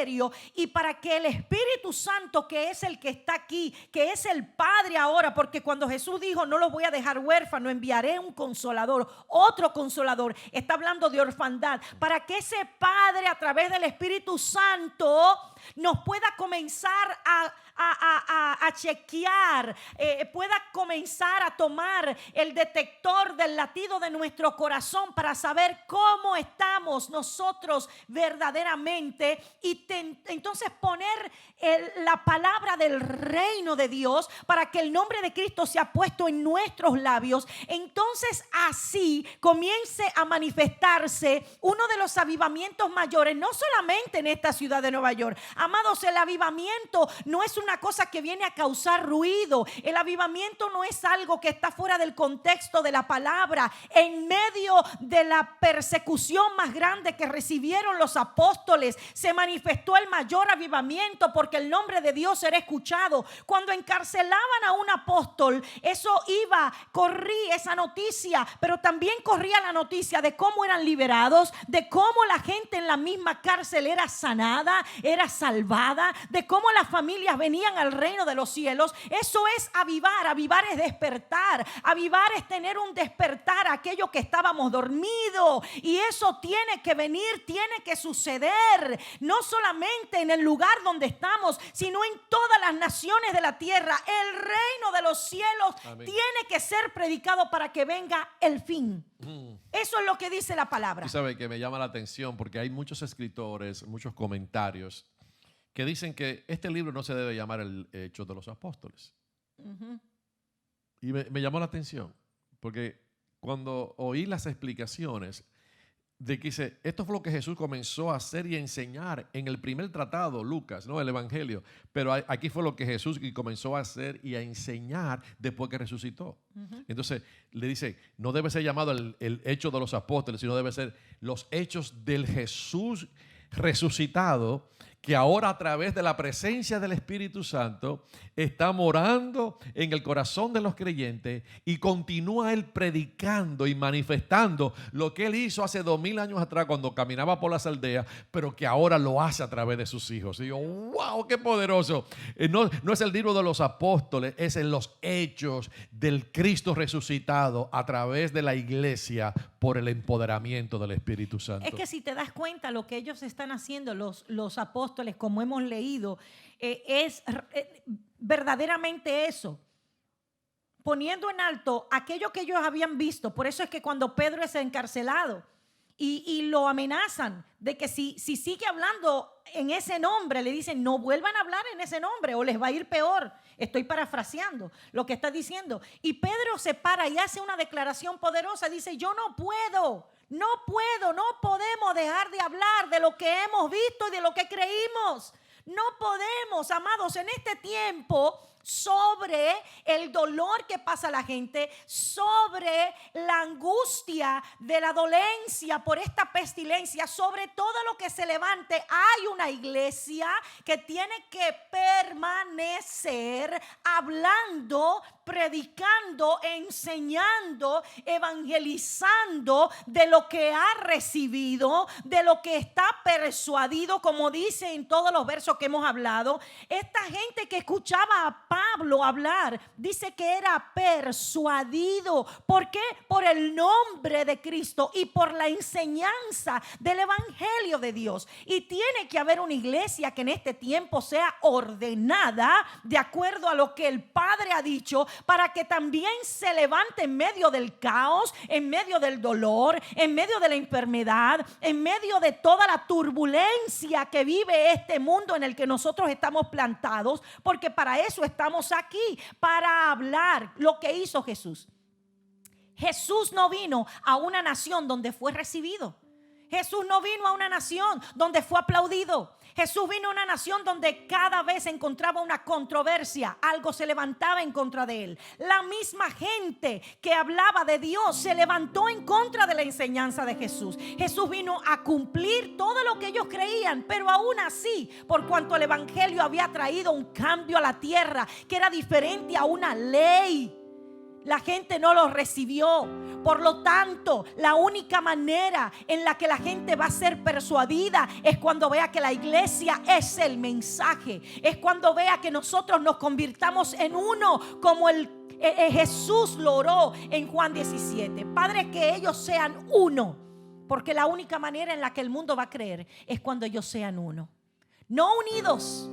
Y para que el Espíritu Santo, que es el que está aquí, que es el Padre ahora, porque cuando Jesús dijo no los voy a dejar huérfanos, enviaré un consolador, otro consolador, está hablando de orfandad, para que ese Padre a través del Espíritu Santo nos pueda comenzar a chequear, pueda comenzar a tomar el detector del latido de nuestro corazón para saber cómo estamos nosotros verdaderamente y entonces poner la palabra del reino de Dios para que el nombre de Cristo sea puesto en nuestros labios. Entonces así comience a manifestarse uno de los avivamientos mayores, no solamente en esta ciudad de Nueva York. Amados, el avivamiento no es una cosa que viene a causar ruido. El avivamiento no es algo que está fuera del contexto de la palabra. En medio de la persecución más grande que recibieron los apóstoles, se manifestó el mayor avivamiento porque el nombre de Dios era escuchado. Cuando encarcelaban a un apóstol, corría esa noticia, pero también corría la noticia de cómo eran liberados, de cómo la gente en la misma cárcel era sanada, era salvada, de cómo las familias venían al reino de los cielos. Eso es avivar. Avivar es despertar. Avivar es tener un despertar a aquello que estábamos dormidos. Y eso tiene que venir, tiene que suceder. No solamente en el lugar donde estamos, sino en todas las naciones de la tierra. El reino de los cielos Amén. Tiene que ser predicado para que venga el fin. Eso es lo que dice la palabra. Tú sabes que me llama la atención porque hay muchos escritores, muchos comentarios que dicen que este libro no se debe llamar el Hechos de los Apóstoles. Y me llamó la atención, porque cuando oí las explicaciones de que dice, esto fue lo que Jesús comenzó a hacer y enseñar en el primer tratado, Lucas, ¿no? El Evangelio. Pero aquí fue lo que Jesús comenzó a hacer y a enseñar después que resucitó. Entonces le dice, no debe ser llamado el Hecho de los Apóstoles, sino debe ser los Hechos del Jesús resucitado, que ahora a través de la presencia del Espíritu Santo está morando en el corazón de los creyentes y continúa Él predicando y manifestando lo que Él hizo hace 2000 años atrás cuando caminaba por las aldeas, pero que ahora lo hace a través de sus hijos. Y yo, wow, qué poderoso. No es el libro de los apóstoles, es en los hechos del Cristo resucitado a través de la iglesia por el empoderamiento del Espíritu Santo. Es que si te das cuenta, lo que ellos están haciendo, los apóstoles, como hemos leído, es verdaderamente eso, poniendo en alto aquello que ellos habían visto. Por eso es que cuando Pedro es encarcelado y lo amenazan de que si sigue hablando en ese nombre, le dicen no vuelvan a hablar en ese nombre o les va a ir peor. Estoy parafraseando lo que está diciendo. Y Pedro se para y hace una declaración poderosa. Dice, yo no podemos dejar de hablar de lo que hemos visto y de lo que creímos. No podemos, amados, en este tiempo sobre el dolor que pasa a la gente, sobre la angustia de la dolencia por esta pestilencia, sobre todo lo que se levante. Hay una iglesia que tiene que permanecer hablando, predicando, enseñando, evangelizando de lo que ha recibido, de lo que está persuadido, como dice en todos los versos que hemos hablado. Esta gente que escuchaba a Pablo hablar, dice que era persuadido. ¿Por qué? Por el nombre de Cristo y por la enseñanza del evangelio de Dios. Y tiene que haber una iglesia que en este tiempo sea ordenada de acuerdo a lo que el Padre ha dicho, para que también se levante en medio del caos, en medio del dolor, en medio de la enfermedad, en medio de toda la turbulencia que vive este mundo en el que nosotros estamos plantados, porque para eso estamos aquí, para hablar lo que hizo Jesús. Jesús no vino a una nación donde fue recibido. Jesús no vino a una nación donde fue aplaudido. Jesús vino a una nación donde cada vez encontraba una controversia, algo se levantaba en contra de él. La misma gente que hablaba de Dios se levantó en contra de la enseñanza de Jesús. Jesús vino a cumplir todo lo que ellos creían, pero aún así, por cuanto el evangelio había traído un cambio a la tierra que era diferente a una ley, la gente no lo recibió. Por lo tanto, la única manera en la que la gente va a ser persuadida es cuando vea que la iglesia es el mensaje. Es cuando vea que nosotros nos convirtamos en uno, como Jesús lo oró en Juan 17. Padre, que ellos sean uno, porque la única manera en la que el mundo va a creer es cuando ellos sean uno. No unidos,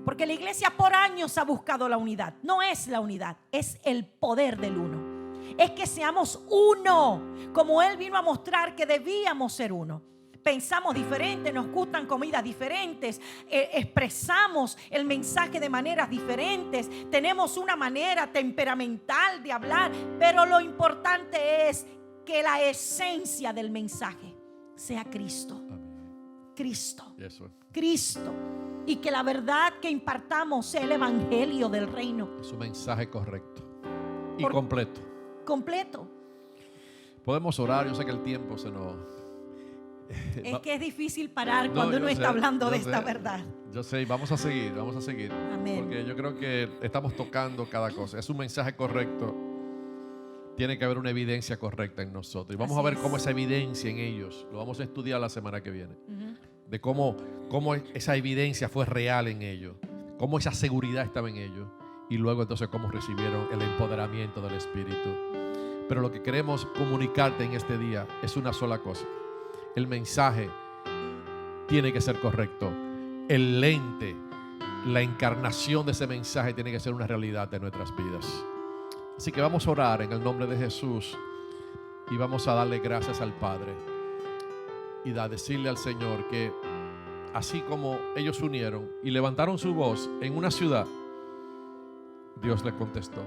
porque la iglesia por años ha buscado la unidad. No es la unidad, es el poder del uno. Es que seamos uno, como Él vino a mostrar que debíamos ser uno. Pensamos diferente, nos gustan comidas diferentes, expresamos el mensaje de maneras diferentes, tenemos una manera temperamental de hablar, pero lo importante es que la esencia del mensaje sea Cristo. Cristo. Cristo. Y que la verdad que impartamos sea el evangelio del reino. Es un mensaje correcto y completo. Completo. Podemos orar, yo sé que el tiempo se nos... Es que es difícil parar cuando uno está hablando de esta verdad. Yo sé, vamos a seguir. Amén. Porque yo creo que estamos tocando cada cosa. Es un mensaje correcto. Tiene que haber una evidencia correcta en nosotros. Y vamos a ver cómo esa evidencia en ellos, lo vamos a estudiar la semana que viene. De cómo esa evidencia fue real en ellos. Cómo esa seguridad estaba en ellos. Y luego entonces cómo recibieron el empoderamiento del Espíritu. Pero lo que queremos comunicarte en este día es una sola cosa. El mensaje tiene que ser correcto. El lente, la encarnación de ese mensaje tiene que ser una realidad de nuestras vidas. Así que vamos a orar en el nombre de Jesús y vamos a darle gracias al Padre y a decirle al Señor que así como ellos se unieron y levantaron su voz en una ciudad, Dios les contestó.